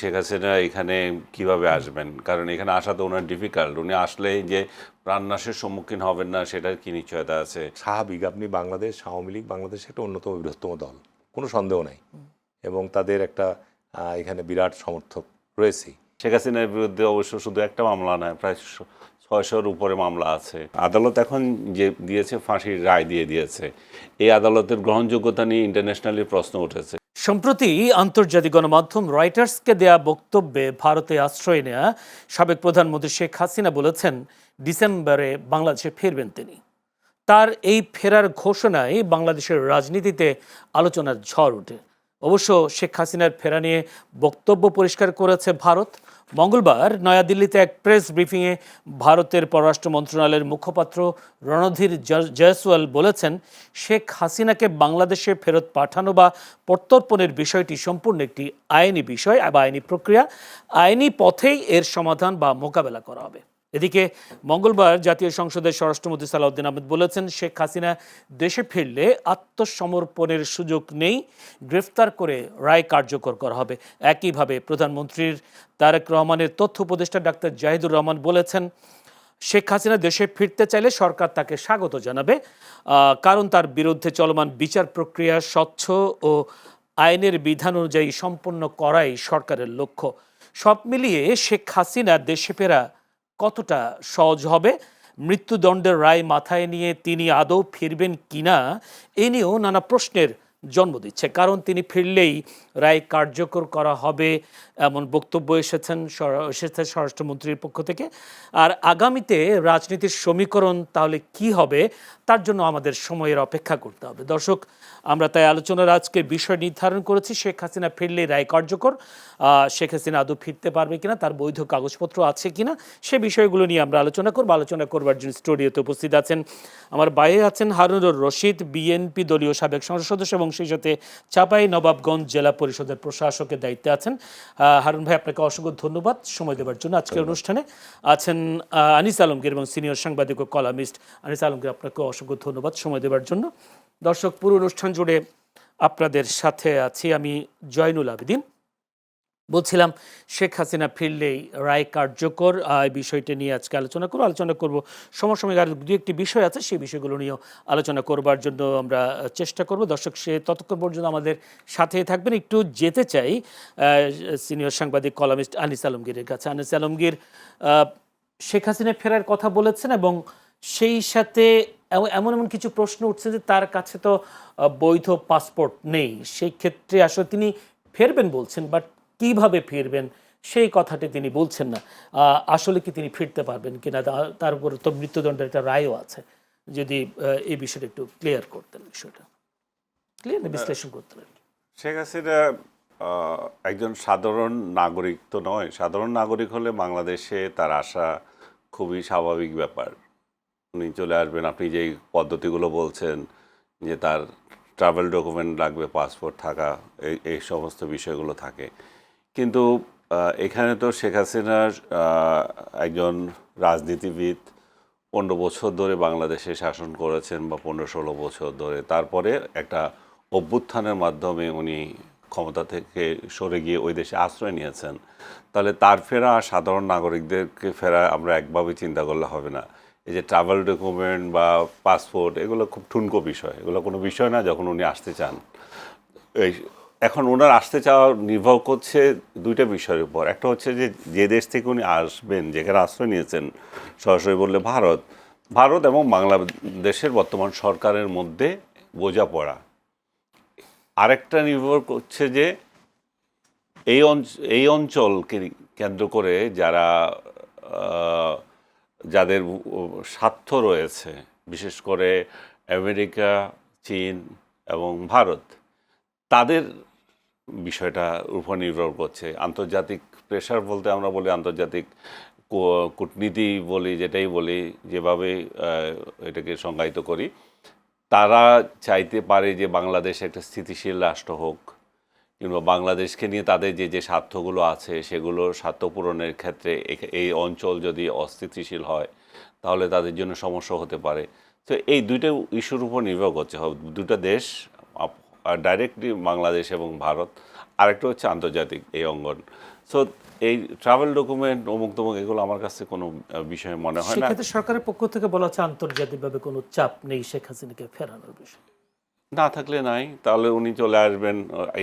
শেখ হাসিনা এখানে কিভাবে আসবেন? কারণ এখানে আসা তো ওনার ডিফিকাল্ট। উনি আসলেই যে প্রাণনাশের সম্মুখীন হবেন না সেটার কি নিশ্চয়তা আছে? স্বাভাবিক, আপনি বাংলাদেশ আওয়ামী লীগ বাংলাদেশের একটা অন্যতম বৃহত্তম দল, কোনো সন্দেহ নাই, এবং তাদের একটা এখানে বিরাট সমর্থক রয়েছেই। শেখ হাসিনার বিরুদ্ধে অবশ্য শুধু একটা মামলা নয়, প্রায় ৬০০-র উপরে মামলা আছে। আদালত এখন যে দিয়েছে, ফাঁসির রায় দিয়েছে। এই আদালতের গ্রহণযোগ্যতা নিয়ে ইন্টারন্যাশনালি প্রশ্ন উঠেছে। সম্প্রতি আন্তর্জাতিক গণমাধ্যম রয়টার্সকে দেয়া বক্তব্যে ভারতে আশ্রয় নেয়া সাবেক প্রধানমন্ত্রী শেখ হাসিনা বলেছেন ডিসেম্বরে বাংলাদেশে ফিরবেন তিনি। তার এই ফেরার ঘোষণায় বাংলাদেশের রাজনীতিতে আলোচনার ঝড় ওঠে। অবশ্য শেখ হাসিনার ফেরা নিয়ে বক্তব্য পরিষ্কার করেছে ভারত। মঙ্গলবার নয়াদিল্লিতে এক প্রেস ব্রিফিংয়ে ভারতের পররাষ্ট্র মন্ত্রণালয়ের মুখপাত্র রণধীর জয়সওয়াল বলেছেন, শেখ হাসিনাকে বাংলাদেশে ফেরত পাঠানো বা প্রত্যর্পণের বিষয়টি সম্পূর্ণ একটি আইনি বিষয় বা আইনি প্রক্রিয়া। আইনি পথেই এর সমাধান বা মোকাবেলা করা হবে। এদিকে মঙ্গলবার জাতীয় সংসদের স্বরাষ্ট্রমন্ত্রী সালাউদ্দিন আহমেদ বলেছেন, শেখ হাসিনা দেশে ফিরলে আত্মসমর্পণের সুযোগ নেই, গ্রেফতার করে রায় কার্যকর করা হবে। একইভাবে প্রধানমন্ত্রীর তারেক রহমানের তথ্য উপদেষ্টা ডাক্তার জাহিদুর রহমান বলেছেন, শেখ হাসিনা দেশে ফিরতে চাইলে সরকার তাকে স্বাগত জানাবে, কারণ তার বিরুদ্ধে চলমান বিচার প্রক্রিয়া স্বচ্ছ ও আইনের বিধান অনুযায়ী সম্পন্ন করাই সরকারের লক্ষ্য। সব মিলিয়ে শেখ হাসিনা দেশে ফেরা কতটা সহজ হবে, মৃত্যুদণ্ডের রায় মাথায় নিয়ে তিনি আদৌ ফিরবেন কিনা, এ নিয়েও নানা প্রশ্নের জন্ম দিচ্ছে। কারণ তিনি ফিরলেই রায় কার্যকর করা হবে এমন বক্তব্য এসেছে স্বরাষ্ট্রমন্ত্রীর পক্ষ থেকে। আর আগামীতে রাজনীতির সমীকরণ তাহলে কি হবে, তার জন্য আমাদের সময়ের অপেক্ষা করতে হবে। দর্শক, আমরা তাই আলোচনার আজকে বিষয় নির্ধারণ করেছি শেখ হাসিনা ফিরলে রায় কার্যকর। শেখ হাসিনা আদৌ ফিরতে পারবে কিনা, তার বৈধ কাগজপত্র আছে কিনা, সে বিষয়গুলো নিয়ে আমরা আলোচনা করব। আলোচনা করবার জন্য স্টুডিওতে উপস্থিত আছেন আমার বাইরে আছেন হারুনুর রশিদ, বিএনপি দলীয় সাবেক সংসদ সদস্য এবং সেই সাথে চাঁপাই নবাবগঞ্জ জেলা পরিষদের প্রশাসকের দায়িত্বে আছেন। হারুন ভাই, আপনাকে অসংখ্য ধন্যবাদ সময় দেওয়ার জন্য। আজকের অনুষ্ঠানে আছেন আনিস আলমগীর এবং সিনিয়র সাংবাদিক ও কলামিস্ট আনিস আলমগীর, আপনাকে অসংখ্য ধন্যবাদ সময় দেওয়ার জন্য। দর্শক, পুরো অনুষ্ঠান জুড়ে আপনাদের সাথে আছি আমি জয়নুল আবেদিন। বলছিলাম, শেখ হাসিনা ফিরলেই রায় কার্যকর, এই বিষয়টা নিয়ে আজকে আলোচনা করব। সমসাময়িক আর দু একটি বিষয় আছে, সেই বিষয়গুলো নিয়েও আলোচনা করবার জন্য আমরা চেষ্টা করব। দর্শক, সে ততক্ষণ পর্যন্ত আমাদের সাথে থাকবেন। একটু যেতে চাই সিনিয়র সাংবাদিক কলামিস্ট আনিস আলমগীরের কাছে। আনিস আলমগীর, শেখ হাসিনা ফেরার কথা বলেছেন এবং সেই সাথে এমন এমন কিছু প্রশ্ন উঠছে যে তার কাছে তো বৈধ পাসপোর্ট নেই। সেই ক্ষেত্রে আসলে তিনি ফিরবেন বলছেন, বাট কিভাবে ফিরবেন সেই কথাটি তিনি বলছেন না। আসলে কি তিনি ফিরতে পারবেন কিনা, তার উপর তো মৃত্যুদণ্ডের একটা রায়ও আছে। যদি এই বিষয়টা একটু ক্লিয়ার করতেন, বিষয়টা ক্লিয়ার বিশ্লেষণ করতেন। শেখ হাসিনা একজন সাধারণ নাগরিক তো নয়। সাধারণ নাগরিক হলে বাংলাদেশে তার আসা খুবই স্বাভাবিক ব্যাপার। উনি চলে আসবেন। আপনি যেই পদ্ধতিগুলো বলছেন যে তার ট্রাভেল ডকুমেন্ট লাগবে, পাসপোর্ট থাকা, এই সমস্ত বিষয়গুলো থাকে। কিন্তু এখানে তো শেখ হাসিনার একজন রাজনীতিবিদ 15 বছর ধরে বাংলাদেশে শাসন করেছেন বা 15-16 বছর ধরে। তারপরে একটা অভ্যুত্থানের মাধ্যমে উনি ক্ষমতা থেকে সরে গিয়ে ওই দেশে আশ্রয় নিয়েছেন। তাহলে তার ফেরা আর সাধারণ নাগরিকদেরকে ফেরা আমরা একভাবে চিন্তা করলে হবে না। এই যে ট্রাভেল ডকুমেন্ট বা পাসপোর্ট, এগুলো খুব ঠুনকো বিষয়, এগুলো কোনো বিষয় না যখন উনি আসতে চান। এখন ওনার আসতে চাওয়া নির্ভর করছে দুইটা বিষয়ের উপর। একটা হচ্ছে যে দেশ থেকে উনি আসবেন, যেখানে আশ্রয় নিয়েছেন, সরাসরি বললে ভারত এবং বাংলাদেশের বর্তমান সরকারের মধ্যে বোঝাপড়া। আরেকটা নির্ভর করছে যে এই অঞ্চলকে কেন্দ্র করে যাদের স্বার্থ রয়েছে, বিশেষ করে আমেরিকা, চীন এবং ভারত, তাদের বিষয়টা উপর নির্ভর করছে। আন্তর্জাতিক প্রেশার বলতে আমরা বলি, আন্তর্জাতিক কূটনীতি বলি, যেটাই বলি, যেভাবে এটাকে সংজ্ঞায়িত করি, তারা চাইতে পারে যে বাংলাদেশ একটা স্থিতিশীল রাষ্ট্র হোক, কিংবা বাংলাদেশকে নিয়ে তাদের যে স্বার্থগুলো আছে সেগুলো স্বার্থ পূরণের ক্ষেত্রে এই অঞ্চল যদি অস্থিতিশীল হয় তাহলে তাদের জন্য সমস্যা হতে পারে। তো এই দুইটা ইস্যুর উপর নির্ভর করছে, দুটো দেশ, ডাইরেক্টলি বাংলাদেশ এবং ভারত। আরেকটা হচ্ছে আন্তর্জাতিক এই অঙ্গন। সো এই ট্রাভেল ডকুমেন্ট অমুক তমুক এগুলো আমার কাছে কোনো বিষয় মনে হয় না। সেক্ষেত্রে সরকারের পক্ষ থেকে বলা হচ্ছে আন্তর্জাতিকভাবে কোনো চাপ নেই শেখ হাসিনাকে ফেরানোর বিষয়ে। না থাকলে নাই, তাহলে উনি চলে আসবেন।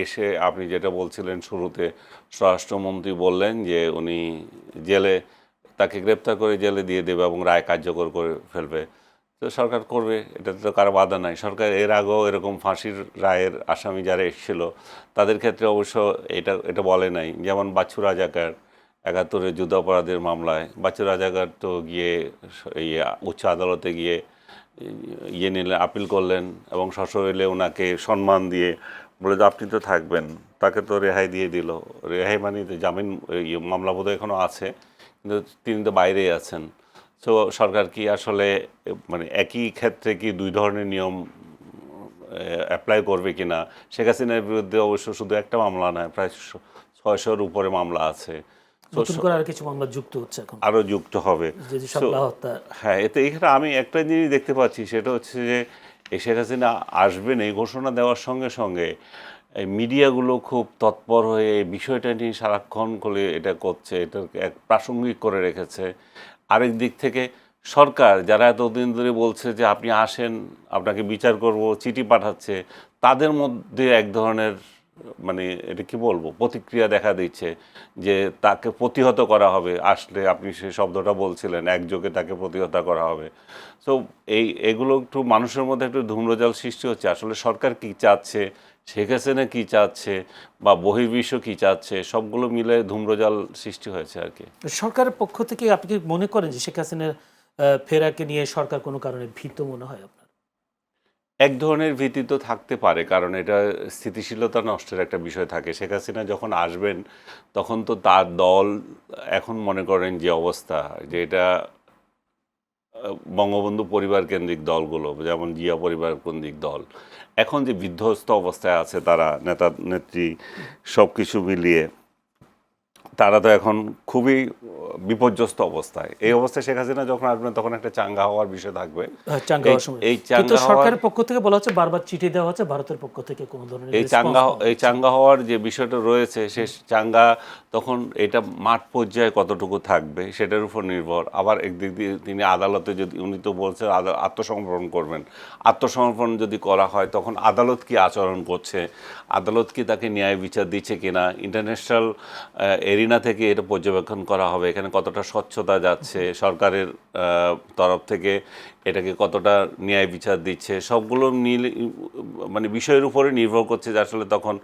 এসে আপনি যেটা বলছিলেন শুরুতে, স্বরাষ্ট্রমন্ত্রী বললেন যে উনি জেলে, তাকে গ্রেপ্তার করে জেলে দিয়ে দেবে এবং রায় কার্যকর করে ফেলবে। তো সরকার করবে, এটাতে তো কারো বাধা নাই। সরকার এর আগেও এরকম ফাঁসির রায়ের আসামি যারা এসেছিল তাদের ক্ষেত্রে অবশ্য এটা বলে নাই। যেমন বাচ্চু রাজাকার ৭১-এর যুদ্ধাপরাধের মামলায় বাচ্চু রাজাকার তো গিয়ে উচ্চ আদালতে গিয়ে নিলে আপিল করলেন এবং সশরীরে ওনাকে সম্মান দিয়ে বলে যে আপনি তো থাকবেন, তাকে তো রেহাই দিয়ে দিল। রেহাই মানে তো জামিন, মামলা বোধহয় এখনও আছে, কিন্তু তিনি তো বাইরেই আছেন। তো সরকার কি আসলে মানে একই ক্ষেত্রে কি দুই ধরনের নিয়ম অ্যাপ্লাই করবে কি না? শেখ হাসিনার বিরুদ্ধে অবশ্য শুধু একটা মামলা নয়, প্রায় ৬০০-র উপরে মামলা আছে। নতুন করে আর কিছু মামলা যুক্ত হচ্ছে এখন, আরও যুক্ত হবে। যদি শাপলা হত্যা। হ্যাঁ, এতে এখানে আমি একটা জিনিস দেখতে পাচ্ছি, সেটা হচ্ছে যে এই শেখ হাসিনা আসবেন এই ঘোষণা দেওয়ার সঙ্গে সঙ্গে এই মিডিয়াগুলো খুব তৎপর হয়ে এই বিষয়টা নিয়ে সারাক্ষণ করে এটা করছে, এটাকে এক প্রাসঙ্গিক করে রেখেছে। আরেক দিক থেকে সরকার, যারা এতদিন ধরে বলছে যে আপনি আসেন, আপনাকে বিচার করব, চিঠি পাঠাচ্ছে, তাদের মধ্যে এক ধরনের মানে এটা কি বলবো, প্রতিক্রিয়া দেখা দিচ্ছে যে তাকে প্রতিহত করা হবে। আসলে আপনি সে শব্দটা বলছিলেন, একযোগে তাকে প্রতিহত করা হবে। সো এগুলো একটু মানুষের মধ্যে একটু ধূম্রজাল সৃষ্টি হচ্ছে। আসলে সরকার কি চাচ্ছে, শেখ হাসিনা কী চাচ্ছে, বা বহির্বিশ্ব কী চাচ্ছে, সবগুলো মিলে ধূম্রজাল সৃষ্টি হয়েছে আর কি। সরকারের পক্ষ থেকে আপনি কি মনে করেন যে শেখ হাসিনার ফেরাকে নিয়ে সরকার কোনো কারণে ভীত মনে হয় আপনার? এক ধরনের ভীতি তো থাকতে পারে, কারণ এটা স্থিতিশীলতা নষ্টের একটা বিষয় থাকে। শেখ হাসিনা যখন আসবেন তখন তো তার দল, এখন মনে করেন যে অবস্থা, যে এটা বঙ্গবন্ধু পরিবার কেন্দ্রিক দলগুলো, যেমন জিয়া পরিবার কেন্দ্রিক দল, এখন যে বিধ্বস্ত অবস্থায় আছে তারা, নেতা নেত্রী সব কিছু মিলিয়ে তারা তো এখন খুবই বিপর্যস্ত অবস্থায়। এই অবস্থায় শেখ হাসিনা যখন আসবেন তখন একটা চাঙ্গা হওয়ার বিষয় থাকবে। চাঙ্গা হওয়ার সময়। এই কিন্তু চাঙ্গা সরকারের পক্ষ থেকে বলা হচ্ছে, বারবার চিঠি দেওয়া হচ্ছে, ভারতের পক্ষ থেকে কোনো ধরনের এই চাঙ্গা হওয়ার যে বিষয়টা রয়েছে, সে চাঙ্গা তখন এটা মাঠ পর্যায়ে কতটুকু থাকবে সেটার উপর নির্ভর। আবার একদিক দিয়ে তিনি আদালতে, যদি উনি তো বলছেন আত্মসমর্পণ করবেন, আত্মসমর্পণ যদি করা হয় তখন আদালত কি আচরণ করছে, আদালত কি তাকে ন্যায় বিচার দিচ্ছে কিনা, ইন্টারন্যাশনাল এরিনা থেকে এটা পর্যবেক্ষণ করা হবে, এখানে কতটা স্বচ্ছতা যাচ্ছে, সরকারের তরফ থেকে এটাকে কতটা ন্যায় বিচার দিচ্ছে, সবগুলো মিলে মানে বিষয়ের উপরে নির্ভর করছে যে আসলে তখন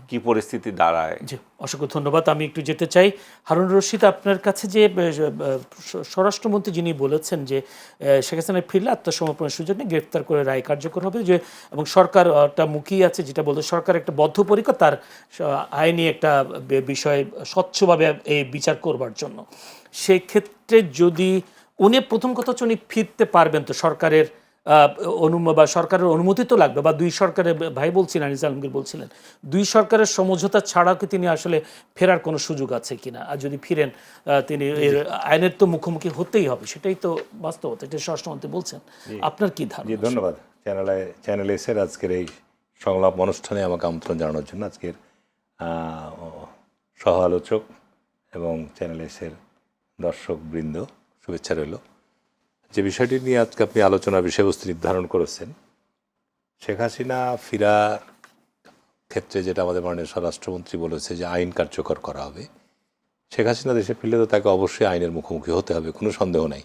কি পরিস্থিতি দাঁড়ায়। জি, অসংখ্য ধন্যবাদ। আমি একটু যেতে চাই হারুন রশিদ আপনার কাছে, যে স্বরাষ্ট্রমন্ত্রী যিনি বলেছেন যে শেখ হাসিনা ফিরলে আত্মসমর্পণের সুযোগ নেই, গ্রেফতার করে রায় কার্যকর হবে, যে এবং সরকারটা মুখিয়ে আছে, যেটা বলতে সরকার একটা বদ্ধপরিকর তার আইনি একটা বিষয় স্বচ্ছভাবে এই বিচার করবার জন্য। সেই ক্ষেত্রে যদি উনি, প্রথম কথা হচ্ছে উনি ফিরতে পারবেন তো, সরকারের সরকারের অনুমতি তো লাগবে, বা দুই সরকারের, ভাই বলছিলেন, আনিস আলমগীর বলছিলেন, দুই সরকারের সমঝোতা ছাড়াও কি তিনি আসলে ফেরার কোনো সুযোগ আছে কিনা? আর যদি ফিরেন তিনি এর আইনের তো মুখোমুখি হতেই হবে, সেটাই তো বাস্তবতা, এটা স্বরাষ্ট্রমন্ত্রী বলছেন। আপনার কি ধারণা? ধন্যবাদ চ্যানেল এসের আজকের এই সংলাপ অনুষ্ঠানে আমাকে আমন্ত্রণ জানানোর জন্য। আজকের সহ আলোচক এবং চ্যানেল এসের দর্শকবৃন্দ, শুভেচ্ছা রইল। যে বিষয়টি নিয়ে আজকে আপনি আলোচনার বিষয়বস্তু নির্ধারণ করেছেন, শেখ হাসিনা ফিরার ক্ষেত্রে যেটা আমাদের মাননীয় স্বরাষ্ট্রমন্ত্রী বলেছে যে আইন কার্যকর করা হবে। শেখ হাসিনা দেশে ফিরলে তো তাকে অবশ্যই আইনের মুখোমুখি হতে হবে, কোনো সন্দেহ নাই।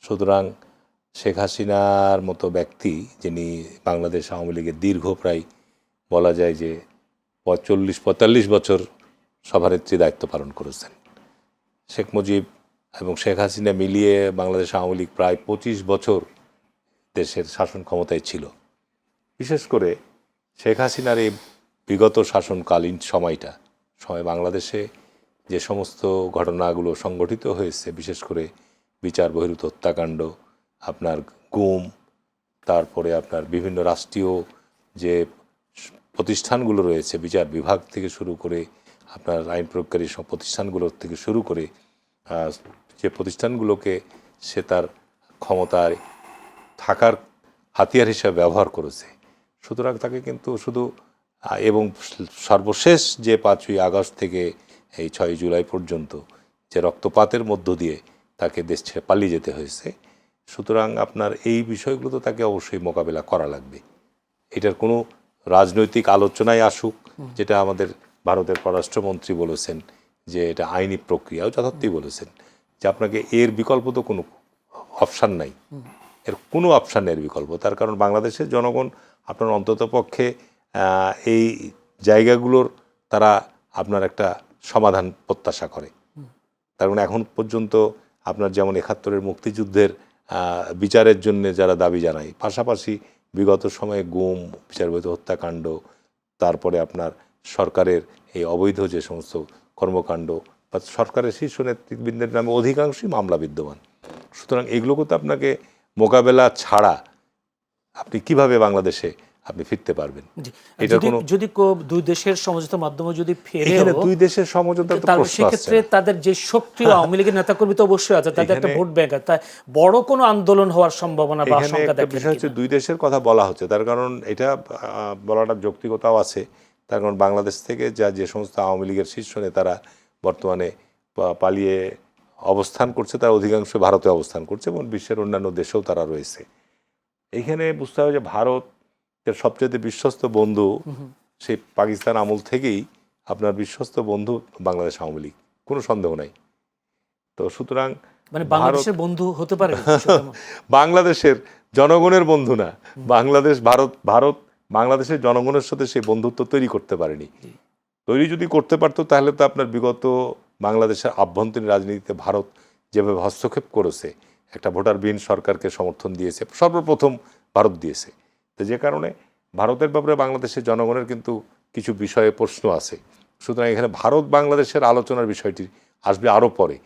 সুতরাং শেখ হাসিনার মতো ব্যক্তি, যিনি বাংলাদেশ আওয়ামী লীগের দীর্ঘ প্রায় বলা যায় যে 40-45 বছর সভানেত্রী দায়িত্ব পালন করেছেন, শেখ মুজিব এবং শেখ হাসিনা মিলিয়ে বাংলাদেশ আওয়ামী লীগ প্রায় 25 বছর দেশের শাসন ক্ষমতায় ছিল। বিশেষ করে শেখ হাসিনার এই বিগত শাসনকালীন সময় বাংলাদেশে যে সমস্ত ঘটনাগুলো সংগঠিত হয়েছে, বিশেষ করে বিচার বহির্ভূত হত্যাকাণ্ড, আপনার গুম, তারপরে আপনার বিভিন্ন রাষ্ট্রীয় যে প্রতিষ্ঠানগুলো রয়েছে, বিচার বিভাগ থেকে শুরু করে আপনার আইন প্রয়োগকারী সব প্রতিষ্ঠানগুলোর থেকে শুরু করে যে প্রতিষ্ঠানগুলোকে সে তার ক্ষমতায় থাকার হাতিয়ার হিসেবে ব্যবহার করেছে। সুতরাং তাকে কিন্তু শুধু, এবং সর্বশেষ যে 5ই আগস্ট থেকে এই 6 জুলাই পর্যন্ত যে রক্তপাতের মধ্য দিয়ে তাকে দেশ ছেড়ে পালিয়ে যেতে হয়েছে। সুতরাং আপনার এই বিষয়গুলো তো তাকে অবশ্যই মোকাবেলা করা লাগবে। এটার কোনো রাজনৈতিক আলোচনায় আসুক, যেটা আমাদের ভারতের পররাষ্ট্রমন্ত্রী বলেছেন যে এটা আইনি প্রক্রিয়াও যথার্থই বলেছেন যে আপনাকে এর বিকল্প তো কোনো অপশান নাই, এর কোনো অপশান নেই বিকল্প। তার কারণ বাংলাদেশের জনগণ আপনার অন্ততপক্ষে এই জায়গাগুলোর তারা আপনার একটা সমাধান প্রত্যাশা করে। তার কারণ এখন পর্যন্ত আপনার যেমন ৭১-এর মুক্তিযুদ্ধের বিচারের জন্য যারা দাবি জানায়, পাশাপাশি বিগত সময়ে গুম, বিচারবহির্ভূত হত্যাকাণ্ড, তারপরে আপনার সরকারের এই অবৈধ যে সমস্ত কর্মকাণ্ড বা সরকারের শীর্ষ নেতৃবৃন্দের নামে অধিকাংশই মামলা বিদ্যমান। সুতরাং এগুলোকে তো আপনাকে মোকাবেলা ছাড়া আপনি কিভাবে বাংলাদেশে আপনি ফিরতে পারবেন? এটা কোনো যদি দুই দেশের সমঝোতার মাধ্যমে যদি এখানে দুই দেশের সমঝোতার তো প্রশ্ন আসছে সেক্ষেত্রে তাদের যে সক্রিয় আওয়ামী লীগের নেতাকর্মী তো অবশ্যই আছে, তাদের একটা ভোট ব্যাংক আছে, তাই বড় কোনো আন্দোলন হওয়ার সম্ভাবনা বা এখানে আশঙ্কা একটা দেখেন বিষয় হচ্ছে দুই দেশের কথা বলা হচ্ছে। তার কারণ এটা বলাটা যৌক্তিকতাও আছে। তার কারণ বাংলাদেশ থেকে যে সমস্ত আওয়ামী লীগের শীর্ষ নেতারা বর্তমানে পালিয়ে অবস্থান করছে, তার অধিকাংশ ভারতে অবস্থান করছে এবং বিশ্বের অন্যান্য দেশেও তারা রয়েছে। এইখানে বুঝতে হবে যে ভারতের সবচেয়ে বিশ্বস্ত বন্ধু সেই পাকিস্তান আমল থেকেই আপনার বিশ্বস্ত বন্ধু বাংলাদেশ আওয়ামী লীগ, কোনো সন্দেহ নাই। তো সুতরাং মানে বাংলাদেশের বন্ধু হতে পারে বাংলাদেশের জনগণের বন্ধু না, ভারত বাংলাদেশের জনগণের সাথে সেই বন্ধুত্ব তৈরি করতে পারেনি। তৈরি যদি করতে পারতো তাহলে তো আপনার বিগত বাংলাদেশের আভ্যন্তরীণ রাজনীতিতে ভারত যেভাবে হস্তক্ষেপ করেছে, একটা ভোটারবিহীন সরকারকে সমর্থন দিয়েছে, সর্বপ্রথম ভারত দিয়েছে। তো যে কারণে ভারতের ব্যাপারে বাংলাদেশের জনগণের কিন্তু কিছু বিষয়ে প্রশ্ন আছে। সুতরাং এখানে ভারত বাংলাদেশের আলোচনার বিষয়টি আসবে আরও পরে।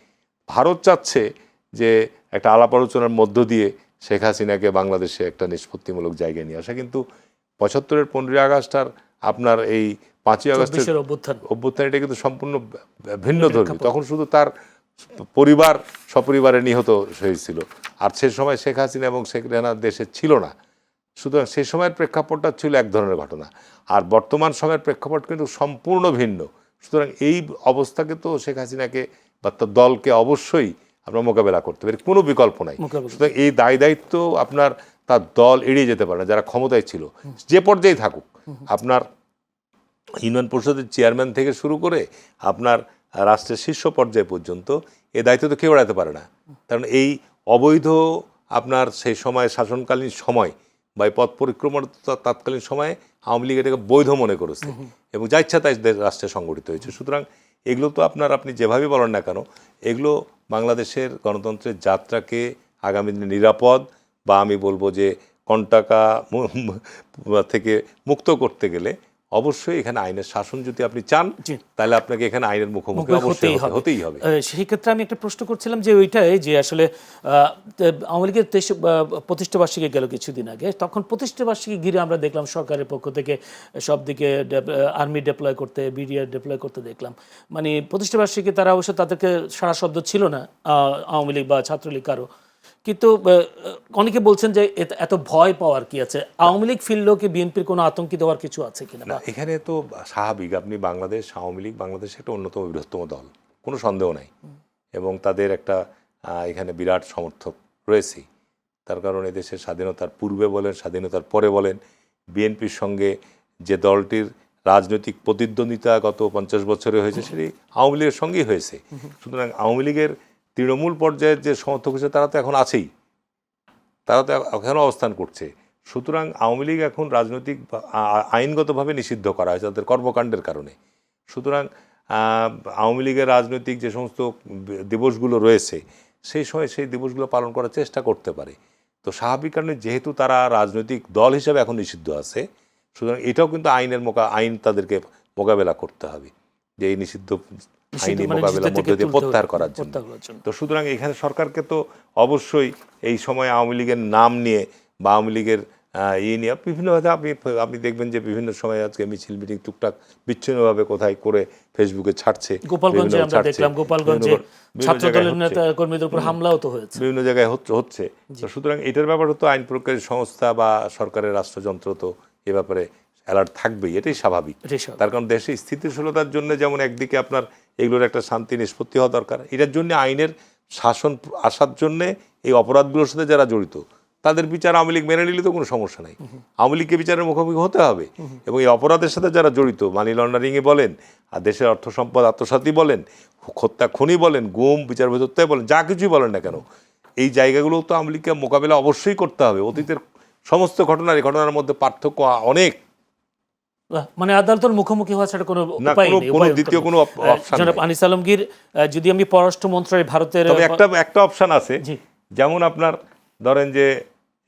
ভারত চাচ্ছে যে একটা আলাপ আলোচনার মধ্য দিয়ে শেখ হাসিনাকে বাংলাদেশে একটা নিষ্পত্তিমূলক জায়গায় নিয়ে আসা, কিন্তু ৭৫-এর 15ই আগস্ট আর আপনার এই 5ই আগস্টের অভ্যুত্থান এটা কিন্তু সম্পূর্ণ ভিন্ন ধর্মী। তখন শুধু তার পরিবার সপরিবারে নিহত হয়েছিল, আর সে সময় শেখ হাসিনা এবং শেখ রেহানা দেশে ছিল না। সুতরাং সে সময়ের প্রেক্ষাপটটা ছিল এক ধরনের ঘটনা, আর বর্তমান সময়ের প্রেক্ষাপট কিন্তু সম্পূর্ণ ভিন্ন। সুতরাং এই অবস্থাকে তো শেখ হাসিনাকে বা তার দলকে অবশ্যই আপনার মোকাবেলা করতে পারে, কোনো বিকল্প নাই। সুতরাং এই দায়িত্ব আপনার তার দল এড়িয়ে যেতে পারে না, যারা ক্ষমতায় ছিল যে পর্যায়ে থাকুক। আপনার ইউনিয়ন পরিষদের চেয়ারম্যান থেকে শুরু করে আপনার রাষ্ট্রের শীর্ষ পর্যায় পর্যন্ত এই দায়িত্ব তো কেউ এড়াতে পারে না। কারণ এই অবৈধ আপনার সেই সময় শাসনকালীন সময় বা এই পথ পরিক্রমার তৎকালীন সময়ে আওয়ামী লীগ এটাকে বৈধ মনে করেছে এবং যা ইচ্ছা তাই রাষ্ট্রে সংগঠিত হয়েছে। সুতরাং এগুলো তো আপনি যেভাবেই বলেন না কেন, এগুলো বাংলাদেশের গণতন্ত্রের যাত্রাকে আগামী দিনে নিরাপদ বা আমি বলবো যে কন্টাকা থেকে মুক্ত করতে গেলে অবশ্যই এখানে আইনের শাসন যদি আপনি চান, তাহলে আপনাকে এখানে আইনের মুখোমুখি অবশ্যই হতেই হবে। সেই ক্ষেত্রে আমি একটা প্রশ্ন করছিলাম যে ওইটাই যে আসলে আওয়ামী লীগের প্রতিষ্ঠাবার্ষিকী গেল কিছুদিন আগে, তখন প্রতিষ্ঠাবার্ষিকী ঘিরে আমরা দেখলাম সরকারের পক্ষ থেকে সব দিকে আর্মি ডিপ্লয় করতে, বিডিআর ডিপ্লয় করতে দেখলাম। মানে প্রতিষ্ঠাবার্ষিকী তারা অবশ্য তাদেরকে সারা শব্দ ছিল না আওয়ামী লীগ বা ছাত্রলীগ কারো, কিন্তু অনেকে বলছেন যে এত ভয় পাওয়ার কি আছে? আওয়ামী লীগ ফিরলেও কি বিএনপির কোনো আতঙ্কিত হওয়ার কিছু আছে কিনা? না, এখানে তো স্বাভাবিক। আপনি বাংলাদেশ আওয়ামী লীগ বাংলাদেশের একটা অন্যতম বৃহত্তম দল, কোনো সন্দেহ নাই, এবং তাদের একটা এখানে বিরাট সমর্থক রয়েছে। তার কারণ এদেশের স্বাধীনতার পূর্বে বলেন, স্বাধীনতার পরে বলেন, বিএনপির সঙ্গে যে দলটির রাজনৈতিক প্রতিদ্বন্দ্বিতা গত 50 বছরে হয়েছে সেটি আওয়ামী লীগের সঙ্গেই হয়েছে। সুতরাং আওয়ামী লীগের তৃণমূল পর্যায়ের যে সমর্থক হয়েছে তারা তো এখন আছেই, তারা তো এখনও অবস্থান করছে। সুতরাং আওয়ামী লীগ এখন রাজনৈতিক আইনগতভাবে নিষিদ্ধ করা হয়েছে তাদের কর্মকাণ্ডের কারণে। সুতরাং আওয়ামী লীগের রাজনৈতিক যে সমস্ত দিবসগুলো রয়েছে সেই সময় সেই দিবসগুলো পালন করার চেষ্টা করতে পারে। তো স্বাভাবিক কারণে যেহেতু তারা রাজনৈতিক দল হিসেবে এখন নিষিদ্ধ আছে, সুতরাং এটাও কিন্তু আইন তাদেরকে মোকাবেলা করতে হবে যে এই নিষিদ্ধ আইনি মোকাবেলার মধ্যে দিয়ে প্রত্যাহার করার জন্য। তো সুতরাং এখানে সরকারকে তো অবশ্যই এই সময় আওয়ামী লীগের নাম নিয়ে বা আওয়ামী লীগের নিয়ে বিভিন্নভাবে আপনি দেখবেন যে বিভিন্ন সময় আজকে মিছিল মিটিং টুকটাক বিচ্ছিন্নভাবে কোথায় করে ফেসবুকে ছাড়ছে। গোপালগঞ্জে আমরা দেখলাম, গোপালগঞ্জে ছাত্রদলের নেতা কর্মীদের উপর হামলাও তো হয়েছে, বিভিন্ন জায়গায় হচ্ছে। তো সুতরাং এটার ব্যাপারে তো আইন প্রয়োগকারী সংস্থা বা সরকারের রাষ্ট্রযন্ত্র তো এ ব্যাপারে অ্যালার্ট থাকবেই, এটাই স্বাভাবিক। এটাই স্বাভাবিক। তার কারণ দেশে স্থিতিশীলতার জন্য যেমন একদিকে আপনার এগুলোর একটা শান্তি নিষ্পত্তি হওয়া দরকার, এটার জন্য আইনের শাসন আসার জন্যে এই অপরাধগুলোর সাথে যারা জড়িত তাদের বিচার আওয়ামী লীগ মেনে নিলে তো কোনো সমস্যা নাই। আওয়ামী লীগকে বিচারের মুখোমুখি হতে হবে এবং এই অপরাধের সাথে যারা জড়িত, মানি লন্ডারিংয়ে বলেন, আর দেশের অর্থ সম্পদ আত্মসাৎই বলেন, হত্যা খুনি বলেন, গুম বিচার হত্যায় বলেন, যা কিছুই বলেন না কেন, এই জায়গাগুলো তো আওয়ামী লীগকে মোকাবেলা অবশ্যই করতে হবে। অতীতের সমস্ত ঘটনার এই ঘটনার মধ্যে পার্থক্য অনেক, মানে আদালতের মুখোমুখি হওয়া ছাড়া কোনো না উপায় কোনো নেই, কোনো উপায়ন্তর দ্বিতীয় নেই। কোনো অপশন জনাব নেই। আনিস আলমগীর, যদি আমি পররাষ্ট্র মন্ত্রণালয় ভারতের তবে একটা অপশন আছে, জি। যেমন আপনার ধরেন যে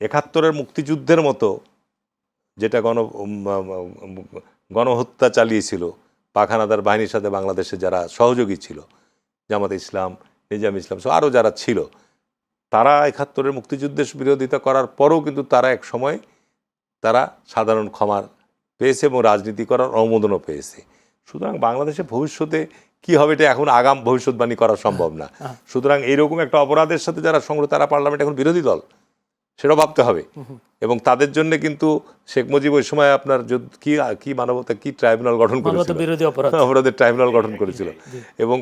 ৭১-এর মুক্তিযুদ্ধের মতো যেটা গণহত্যা চালিয়েছিল পাক হানাদার বাহিনীর সাথে বাংলাদেশে যারা সহযোগী ছিল, জামাতে ইসলাম, নিজাম ইসলাম সহ আরও যারা ছিল, তারা ৭১-এর মুক্তিযুদ্ধের বিরোধিতা করার পরও কিন্তু তারা এক সময় তারা সাধারণ ক্ষমা পেয়েছে এবং রাজনীতি করার অনুমোদনও পেয়েছে। সুতরাং বাংলাদেশে ভবিষ্যতে কি হবে এটা এখন আগাম ভবিষ্যৎবাণী করা সম্ভব না। সুতরাং এইরকম একটা অপরাধের সাথে যারা সংগ্রহ, তারা পার্লামেন্ট এখন বিরোধী দল, সেটাও ভাবতে হবে। এবং তাদের জন্য কিন্তু শেখ মুজিব ওই সময় আপনার কি মানবতা কি ট্রাইব্যুনাল গঠন করেছিল, বিরোধী অপরাধ অপরাধের ট্রাইব্যুনাল গঠন করেছিল। এবং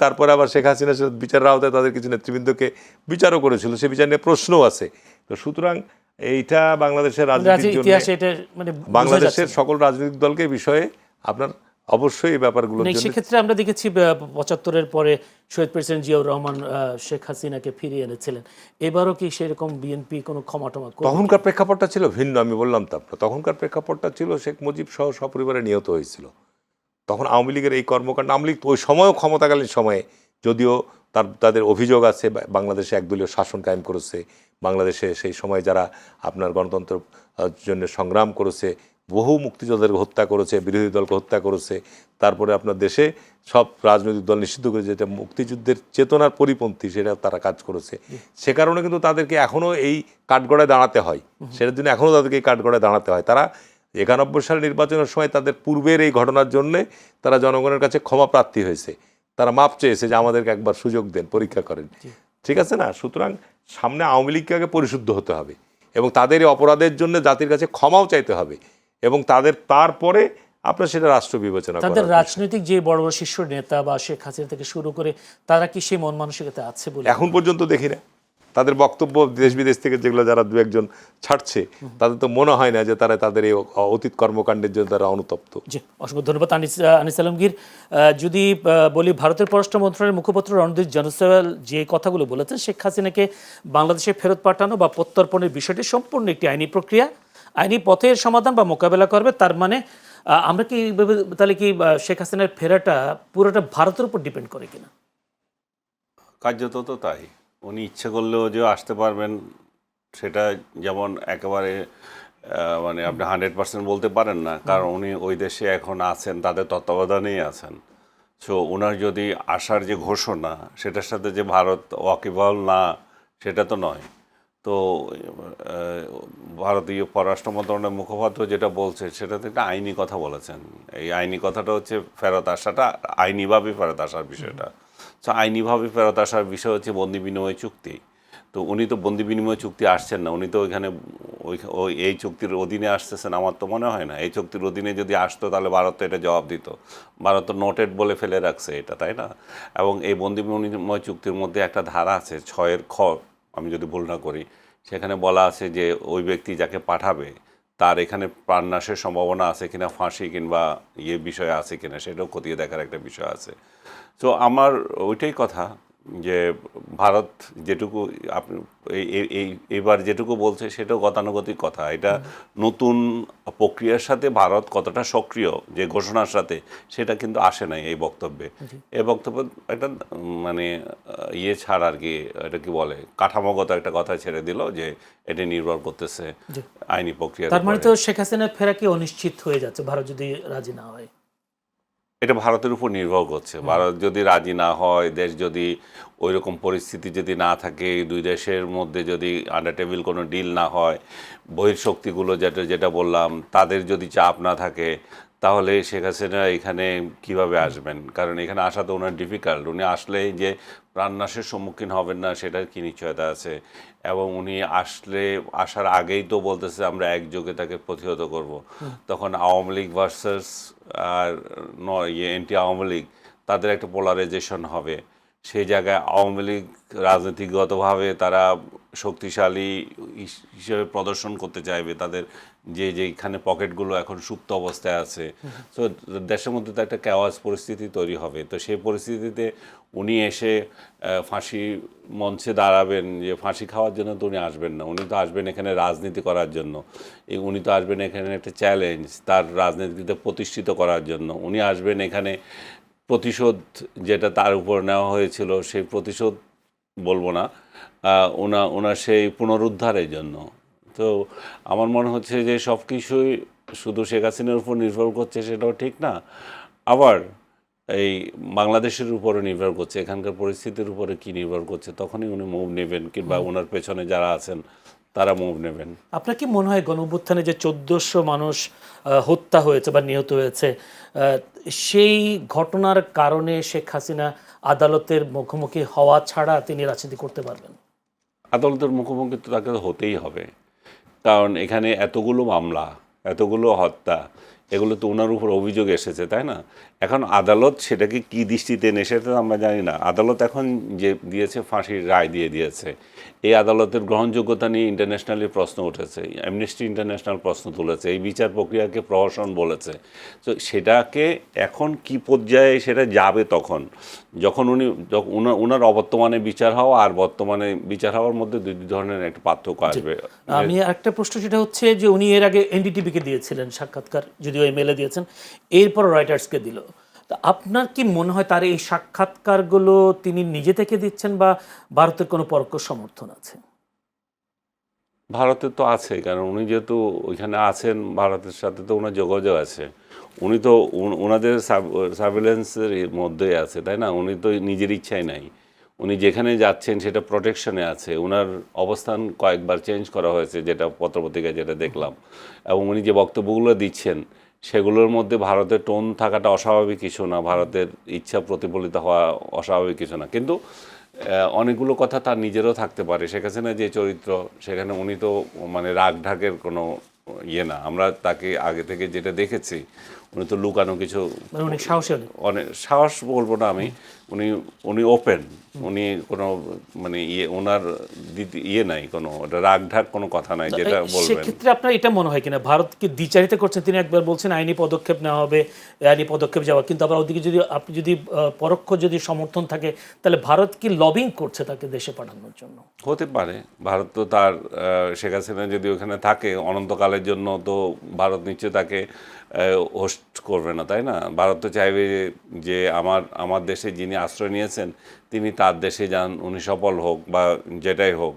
তারপরে আবার শেখ হাসিনা বিচারের আওতায় তাদের কিছু নেতৃবৃন্দকে বিচারও করেছিল, সে বিচার নিয়ে প্রশ্নও আছে। তো সুতরাং এইটা বাংলাদেশের রাজনীতির জন্য, ইতিহাসে এটা মানে বাংলাদেশের সকল রাজনৈতিক দলকে এই বিষয়ে আপনার অবশ্যই এই ব্যাপারগুলোর জন্য, সেক্ষেত্রে আমরা দেখেছি ৭৫-এর পরে শহীদ প্রেসিডেন্ট জিয়াউর রহমান শেখ হাসিনাকে ফিরিয়ে এনেছিলেন। এবারও কি সেরকম বিএনপি কোনো ক্ষমা টমা করবে? তখনকার প্রেক্ষাপটটা ছিল ভিন্ন, আমি বললাম তো আপনার, তখনকার প্রেক্ষাপটটা ছিল শেখ মুজিব সহ সপরিবারে নিহত হয়েছিল। তখন আওয়ামী লীগের এই কর্মকাণ্ড, আওয়ামী লীগ ওই সময়ও ক্ষমতাকালীন সময়ে যদিও তাদের অভিযোগ আছে বাংলাদেশে একদলীয় শাসন কায়েম করেছে, বাংলাদেশে সেই সময় যারা আপনার গণতন্ত্র জন্য সংগ্রাম করেছে, বহু মুক্তিযোদ্ধাদেরকে হত্যা করেছে, বিরোধী দলকে হত্যা করেছে, তারপরে আপনার দেশে সব রাজনৈতিক দল নিষিদ্ধ করে যেটা মুক্তিযুদ্ধের চেতনার পরিপন্থী সেটা তারা কাজ করেছে। সে কারণে কিন্তু তাদেরকে এখনও এই কাঠগড়ায় দাঁড়াতে হয়, সেটার জন্য এখনও তাদেরকে এই কাঠগড়ায় দাঁড়াতে হয়। তারা ৯১ সালের নির্বাচনের সময় তাদের পূর্বের এই ঘটনার জন্যে তারা জনগণের কাছে ক্ষমা প্রার্থী হয়েছে, তারা মাপ চেয়েছে যে আমাদেরকে একবার সুযোগ দেন, পরীক্ষা করেন, ঠিক আছে না? সুতরাং সামনে আওয়ামী লীগকে আগে পরিশুদ্ধ হতে হবে এবং তাদের এই অপরাধের জন্য জাতির কাছে ক্ষমাও চাইতে হবে এবং তারপরে আপনার সেটা রাষ্ট্র বিবেচনা করা। তাদের রাজনৈতিক যে বড় বড় শীর্ষ নেতা বা শেখ হাসিনা থেকে শুরু করে তারা কি সেই মন মানসিকতা আছে বলে এখন পর্যন্ত দেখি না। তাদের বক্তব্য দেশ বিদেশ থেকে যেগুলো যারা দু একজন ছাড়ছে, তাদের তো মনে হয় না যে তারা তাদের এই অতীত কর্মকাণ্ডের জন্য তারা অনুতপ্ত। জি, অসংখ্য ধন্যবাদ আনিস আলমগীর। যদি বলি, ভারতের পররাষ্ট্র মন্ত্রণালয়ের মুখপাত্র রণদীপ জনসওয়াল যে কথাগুলো বলেছেন, শেখ হাসিনাকে বাংলাদেশে ফেরত পাঠানো বা প্রত্যর্পণের বিষয়টি সম্পূর্ণ একটি আইনি প্রক্রিয়া, আইনি পথের সমাধান বা মোকাবেলা করবে। তার মানে আমরা কি তাহলে কি শেখ হাসিনার ফেরাটা পুরোটা ভারতের উপর ডিপেন্ড করে কিনা? কার্যত তো তাই। উনি ইচ্ছে করলেও যে আসতে পারবেন সেটা যেমন একেবারে মানে আপনি 100% বলতে পারেন না, কারণ উনি ওই দেশে এখন আছেন, তাদের তত্ত্বাবধানেই আছেন। সো ওনার যদি আসার যে ঘোষণা সেটার সাথে যে ভারত ওয়াকিবহাল না সেটা তো নয়। তো ভারতীয় পররাষ্ট্র মন্ত্রণালয়ের মুখপাত্র যেটা বলছে সেটাতে একটা আইনি কথা বলেছেন। এই আইনি কথাটা হচ্ছে ফেরত আসাটা, আইনিভাবে ফেরত আসার বিষয়টা। তো আইনিভাবে ফেরত আসার বিষয় হচ্ছে বন্দি বিনিময় চুক্তি। তো উনি তো বন্দি বিনিময় চুক্তি আসছেন না, উনি তো ওইখানে এই চুক্তির অধীনে আসতেছেন আমার তো মনে হয় না। এই চুক্তির অধীনে যদি আসতো তাহলে ভারত তো এটা জবাব দিত। ভারত তো নোটেড বলে ফেলে রাখছে এটা, তাই না? এবং এই বন্দি বিনিময় চুক্তির মধ্যে একটা ধারা আছে 6 খ, আমি যদি ভুল না করি, সেখানে বলা আছে যে ওই ব্যক্তি যাকে পাঠাবে তার এখানে প্রাণনাশের সম্ভাবনা আছে কিনা, ফাঁসি কিংবা বিষয় আছে কিনা সেটাও খতিয়ে দেখার একটা বিষয় আছে। তো আমার ওইটাই কথা যে ভারত যেটুকু আপনি এইবার যেটুকু বলছে সেটাও গতানুগতিক কথা। এটা নতুন প্রক্রিয়ার সাথে ভারত কতটা সক্রিয় যে ঘোষণার সাথে সেটা কিন্তু আসে নাই এই বক্তব্যে। এই বক্তব্য একটা মানে ছাড় আর কি, এটা কি বলে কাঠামোগত একটা কথা ছেড়ে দিল যে এটা নির্ভর করতেছে আইনি প্রক্রিয়া। তার মানে তো শেখ হাসিনার ফেরা কি অনিশ্চিত হয়ে যাচ্ছে ভারত যদি রাজি না হয়? এটা ভারতের উপর নির্ভর করছে। ভারত যদি রাজি না হয়, দেশ যদি ওই রকম পরিস্থিতি যদি না থাকে, দুই দেশের মধ্যে যদি আন্ডার টেবিল কোনো ডিল না হয়, বহির্শক্তিগুলো যেটা বললাম তাদের যদি চাপ না থাকে, তাহলে শেখ হাসিনা এখানে কিভাবে আসবেন? কারণ এখানে আসা তো ওনার ডিফিকাল্ট। উনি আসলেই যে প্রাণনাশের সম্মুখীন হবেন না সেটার কি নিশ্চয়তা আছে? এবং উনি আসার আগেই তো বলতেছে আমরা একযোগে তাকে প্রতিহত করব। তখন আওয়ামী লীগ ভার্সাস আর এন্টি আওয়ামী লীগ, তাদের একটা পোলারাইজেশন হবে। সেই জায়গায় আওয়ামী লীগ রাজনীতিগতভাবে তারা শক্তিশালী হিসেবে প্রদর্শন করতে চাইবে, তাদের যেখানে পকেটগুলো এখন সুপ্ত অবস্থায় আছে। তো দেশের মধ্যে তো একটা কেওয়াস পরিস্থিতি তৈরি হবে। তো সেই পরিস্থিতিতে উনি এসে ফাঁসি মঞ্চে দাঁড়াবেন, যে ফাঁসি খাওয়ার জন্য তো উনি আসবেন না। উনি তো আসবেন এখানে রাজনীতি করার জন্য। উনি তো আসবেন এখানে একটা চ্যালেঞ্জ তার রাজনীতিতে প্রতিষ্ঠিত করার জন্য। উনি আসবেন এখানে প্রতিশোধ, যেটা তার উপর নেওয়া হয়েছিল সেই প্রতিশোধ বলবো না, ওনার সেই পুনরুদ্ধারের জন্য। তো আমার মনে হচ্ছে যে সব কিছুই শুধু শেখ হাসিনার উপর নির্ভর করছে, সেটাও ঠিক না। আবার এই বাংলাদেশের উপরে নির্ভর করছে, এখানকার পরিস্থিতির উপরে কি নির্ভর করছে, তখনই উনি মুভ নেবেন, কিংবা ওনার পেছনে যারা আছেন তারা মুভ নেবেন। আপনার কি মনে হয় গণঅভ্যুত্থানে যে 1400 মানুষ হত্যা হয়েছে বা নিহত হয়েছে, সেই ঘটনার কারণে শেখ হাসিনা আদালতের মুখোমুখি হওয়া ছাড়া তিনি রাজনীতি করতে পারবেন? আদালতের মুখোমুখি তো তাকে হতেই হবে, কারণ এখানে এতগুলো মামলা, এতগুলো হত্যা, এগুলো তো ওনার উপর অভিযোগ এসেছে, তাই না? এখন আদালত সেটাকে কী দৃষ্টিতে নেয় সেটা তো আমরা জানি না। আদালত এখন যে দিয়েছে, ফাঁসির রায় দিয়েছে, এই আদালতের গ্রহণযোগ্যতা নিয়ে ইন্টারন্যাশনালি প্রশ্ন উঠেছে, অ্যামনেস্টি ইন্টারন্যাশনাল প্রশ্ন তুলেছে, এই বিচার প্রক্রিয়াকে প্রহসন বলেছে। তো সেটাকে এখন কি পর্যায়ে সেটা যাবে, তখন যখন ওনার অবর্তমানে বিচার হওয়া আর বর্তমানে বিচার হওয়ার মধ্যে দুই ধরনের একটা পার্থক্য আসবে। আমি একটা প্রশ্ন, সেটা হচ্ছে যে উনি এর আগে এনডিটিভিকে দিয়েছিলেন সাক্ষাৎকার, যদিও এমএলএ দিয়েছেন, এরপর রয়টার্সকে দিল। তা আপনার কি মনে হয় তার এই সাক্ষাৎকারগুলো তিনি নিজে থেকে দিচ্ছেন, বা ভারতের কোনো পরোক্ষ সমর্থন আছে? ভারতের তো আছে, কারণ উনি যেহেতু ওইখানে আছেন, ভারতের সাথে তো ওনার যোগাযোগ আছে। উনি তো ওনাদের সার্ভেলেন্সের মধ্যেই আছে, তাই না? উনি তো নিজের ইচ্ছাই নাই, উনি যেখানে যাচ্ছেন সেটা প্রোটেকশনে আছে। ওনার অবস্থান কয়েকবার চেঞ্জ করা হয়েছে, যেটা পত্রপত্রিকায় যেটা দেখলাম। এবং উনি যে বক্তব্যগুলো দিচ্ছেন সেগুলোর মধ্যে ভারতের টোন থাকাটা অস্বাভাবিক কিছু না, ভারতের ইচ্ছা প্রতিফলিত হওয়া অস্বাভাবিক কিছু না। কিন্তু অনেকগুলো কথা তার নিজেরও থাকতে পারে। শেখ হাসিনা যে চরিত্র, সেখানে উনি তো মানে রাগ ঢাকের কোনো ইয়ে না। আমরা তাকে আগে থেকে যেটা দেখেছি, উনি তো লুকানো কিছু, মানে অনেক সাহসী, অনেক সাহস বলবো না আমি, উনি ওপেন, উনি কোনো মানে ওনার নাই, কোনো রাগ ঢাক কোনো কথা নাই যেটা বলবেন। সেক্ষেত্রে আপনার এটা মনে হয় কিনা ভারতকে দ্বিচারিতা করছেন? তিনি একবার বলছেন আইনি পদক্ষেপ নেওয়া হবে, আইনি পদক্ষেপ যাওয়া, কিন্তু আবার ওদিকে যদি আপনি যদি পরোক্ষ যদি সমর্থন থাকে, তাহলে ভারত কি লবিং করছে তাকে দেশে পাঠানোর জন্য? হতে পারে। ভারত তো তার শেখ হাসিনা যদি ওখানে থাকে অনন্তকালের জন্য, তো ভারত নিশ্চয়ই তাকে হোস্ট করবে না, তাই না? ভারত তো চাইবে যে আমার দেশে যিনি আশ্রয় নিয়েছেন তিনি তার দেশে যান, উনি সফল হোক বা যেটাই হোক,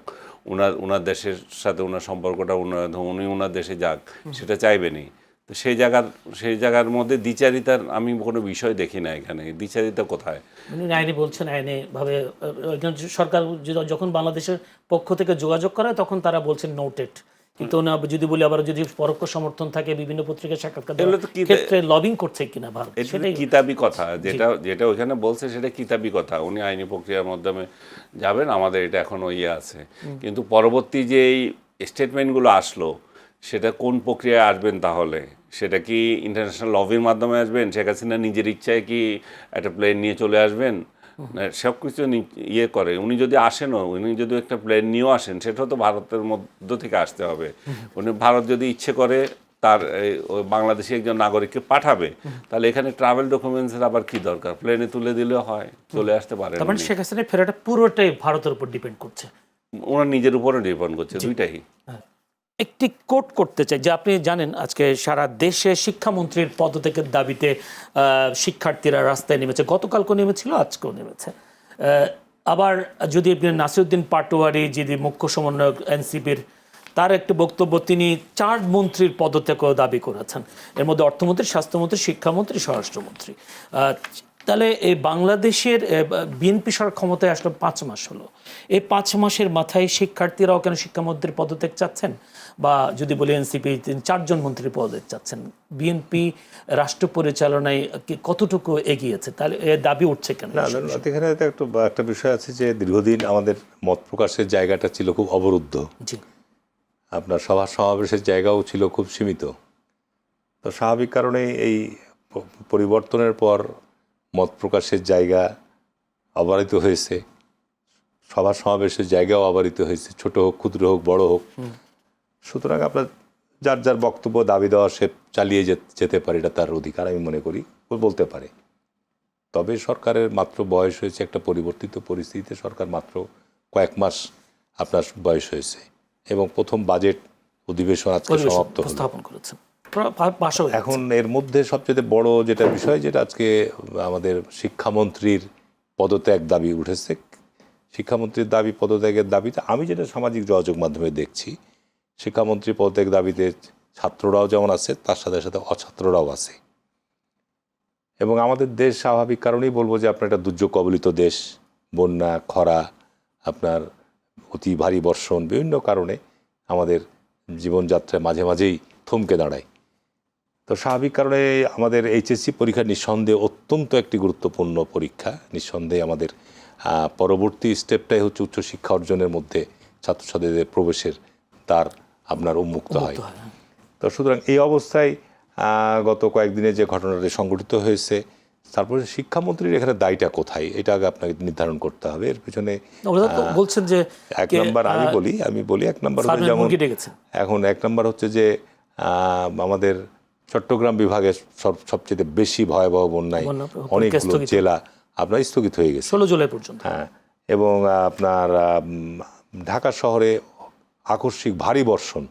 ওনার দেশের সাথে ওনার সম্পর্কটা উনি ওনার দেশে যাক, সেটা চাইবেনি। তো সেই জায়গার মধ্যে দ্বিচারিতার আমি কোনো বিষয় দেখি না এখানে। দ্বিচারিতা কোথায়? আইনি বলছেন, আইনি ভাবে সরকার যখন বাংলাদেশের পক্ষ থেকে যোগাযোগ করা হয় তখন তারা বলছেন নোটেড, কিন্তু যদি বলি আবার যদি পরোক্ষ সমর্থন থাকে, বিভিন্ন পত্রিকায় সাক্ষাৎকার ক্ষেত্রে লবিং করছে কিনা ভারত, সেটাই কিতাবি কথা। যেটা ওইখানে বলছে সেটা কিতাবি কথা। উনি আইনি প্রক্রিয়ার মাধ্যমে যাবেন, আমাদের এটা এখনো ইয়ে আছে। কিন্তু পরবর্তী যে এই স্টেটমেন্টগুলো আসলো, সেটা কোন প্রক্রিয়ায় আসবেন? তাহলে সেটা কি ইন্টারন্যাশনাল লবির মাধ্যমে আসবেন? শেখ হাসিনা নিজের ইচ্ছায় কি একটা প্লেন নিয়ে চলে আসবেন? সব কিছু ইয়ে করে। উনি যদি আসেনও, উনি যদি একটা প্লেন নিয়েও আসেন, সেটাও তো ভারতের মধ্য থেকে আসতে হবে। উনি ভারত যদি ইচ্ছে করে তার বাংলাদেশি একজন নাগরিককে পাঠাবে, তাহলে এখানে ট্রাভেল ডকুমেন্টসের আবার কি দরকার? প্লেনে তুলে দিলেও হয়, চলে আসতে পারে। তার মানে শেখ হাসিনা ফেরাটা পুরোটাই ভারতের উপর ডিপেন্ড করছে, ওনার নিজের উপরে ডিপেন্ড করছে, দুইটাই। একটি কোট করতে চাই যে আপনি জানেন আজকে সারা দেশে শিক্ষামন্ত্রীর পদত্যাগের দাবিতে শিক্ষার্থীরা রাস্তায় নেমেছে, গতকালকেও নেমেছিল, আজকেও নেমেছে। আবার যদি নাসিরউদ্দিন পাটোয়ারি, যিনি মুখ্য সমন্বয়ক এনসিপির, তার একটি বক্তব্য, তিনি 4 মন্ত্রীর পদত্যাগও দাবি করেছেন, এর মধ্যে অর্থমন্ত্রী, স্বাস্থ্যমন্ত্রী, শিক্ষামন্ত্রী, স্বরাষ্ট্রমন্ত্রী। তাহলে এই বাংলাদেশের বিএনপি সরকার ক্ষমতায় আসলো 5 মাস হলো, এই 5 মাসের মাথায় শিক্ষার্থীরাও কেন শিক্ষামন্ত্রীর পদত্যাগ চাচ্ছেন? বা যদি বলি এনসিপি তিনি 4 জন মন্ত্রী পদে চাচ্ছেন, বিএনপি রাষ্ট্র পরিচালনায় কতটুকু এগিয়েছে, তাহলে এ দাবি উঠছে কেন? না, এখানে তো একটা বিষয় আছে যে দীর্ঘদিন আমাদের মত প্রকাশের জায়গাটা ছিল খুব অবরুদ্ধ। জি, আপনার সভা সমাবেশের জায়গাও ছিল খুব সীমিত। তো স্বাভাবিক কারণেই এই পরিবর্তনের পর মত প্রকাশের জায়গা অবারিত হয়েছে, সভা সমাবেশের জায়গাও অবারিত হয়েছে, ছোট হোক, ক্ষুদ্র হোক, বড় হোক। সুতরাং আপনার যার যার বক্তব্য দাবি দেওয়া সে চালিয়ে যেতে পারে, এটা তার অধিকার আমি মনে করি, বলতে পারে। তবে সরকারের মাত্র বয়স হয়েছে, একটা পরিবর্তিত পরিস্থিতিতে সরকার মাত্র কয়েক মাস আপনার বয়স হয়েছে, এবং প্রথম বাজেট অধিবেশন আজকে সমাপ্ত হলো। উপস্থাপন করেছেন। পাশাও এখন এর মধ্যে সবচেয়ে বড় যেটা বিষয়, যেটা আজকে আমাদের শিক্ষামন্ত্রীর পদত্যাগ দাবি উঠেছে। শিক্ষামন্ত্রীর দাবি, পদত্যাগের দাবিতে আমি যেটা সামাজিক যোগাযোগ মাধ্যমে দেখছি, শিক্ষামন্ত্রী পদত্যাগ দাবিতে ছাত্ররাও যেমন আছে, তার সাথে সাথে অছাত্ররাও আছে। এবং আমাদের দেশ স্বাভাবিক কারণেই বলবো যে আপনার একটা দুর্যোগ কবলিত দেশ, বন্যা, খরা, আপনার অতি ভারী বর্ষণ, বিভিন্ন কারণে আমাদের জীবনযাত্রায় মাঝে মাঝেই থমকে দাঁড়ায়। তো স্বাভাবিক কারণে আমাদের এইচএসসি পরীক্ষা নিঃসন্দেহে অত্যন্ত একটি গুরুত্বপূর্ণ পরীক্ষা। নিঃসন্দেহে আমাদের পরবর্তী স্টেপটাই হচ্ছে উচ্চশিক্ষা অর্জনের মধ্যে ছাত্রছাত্রীদের প্রবেশের দ্বার আপনার উন্মুক্ত হয়। তো সুতরাং এই অবস্থায় গত কয়েকদিনে যে ঘটনাটি সংঘটিত হয়েছে, তারপরে শিক্ষামন্ত্রীর এখানে দায়টা কোথায়, এটা আগে আপনাকে নির্ধারণ করতে হবে। এর পিছনে বলছেন যে এক নম্বর আমি বলি এক নম্বর হচ্ছে, যেমন এখন এক নম্বর হচ্ছে যে আমাদের চট্টগ্রাম বিভাগে সবচেয়ে বেশি ভয়াবহ বন্যায় অনেকগুলো জেলা আপনার স্থগিত হয়ে গেছে 16 জুলাই পর্যন্ত। হ্যাঁ, এবং আপনার ঢাকা শহরে আকস্মিক ভারী বর্ষণ,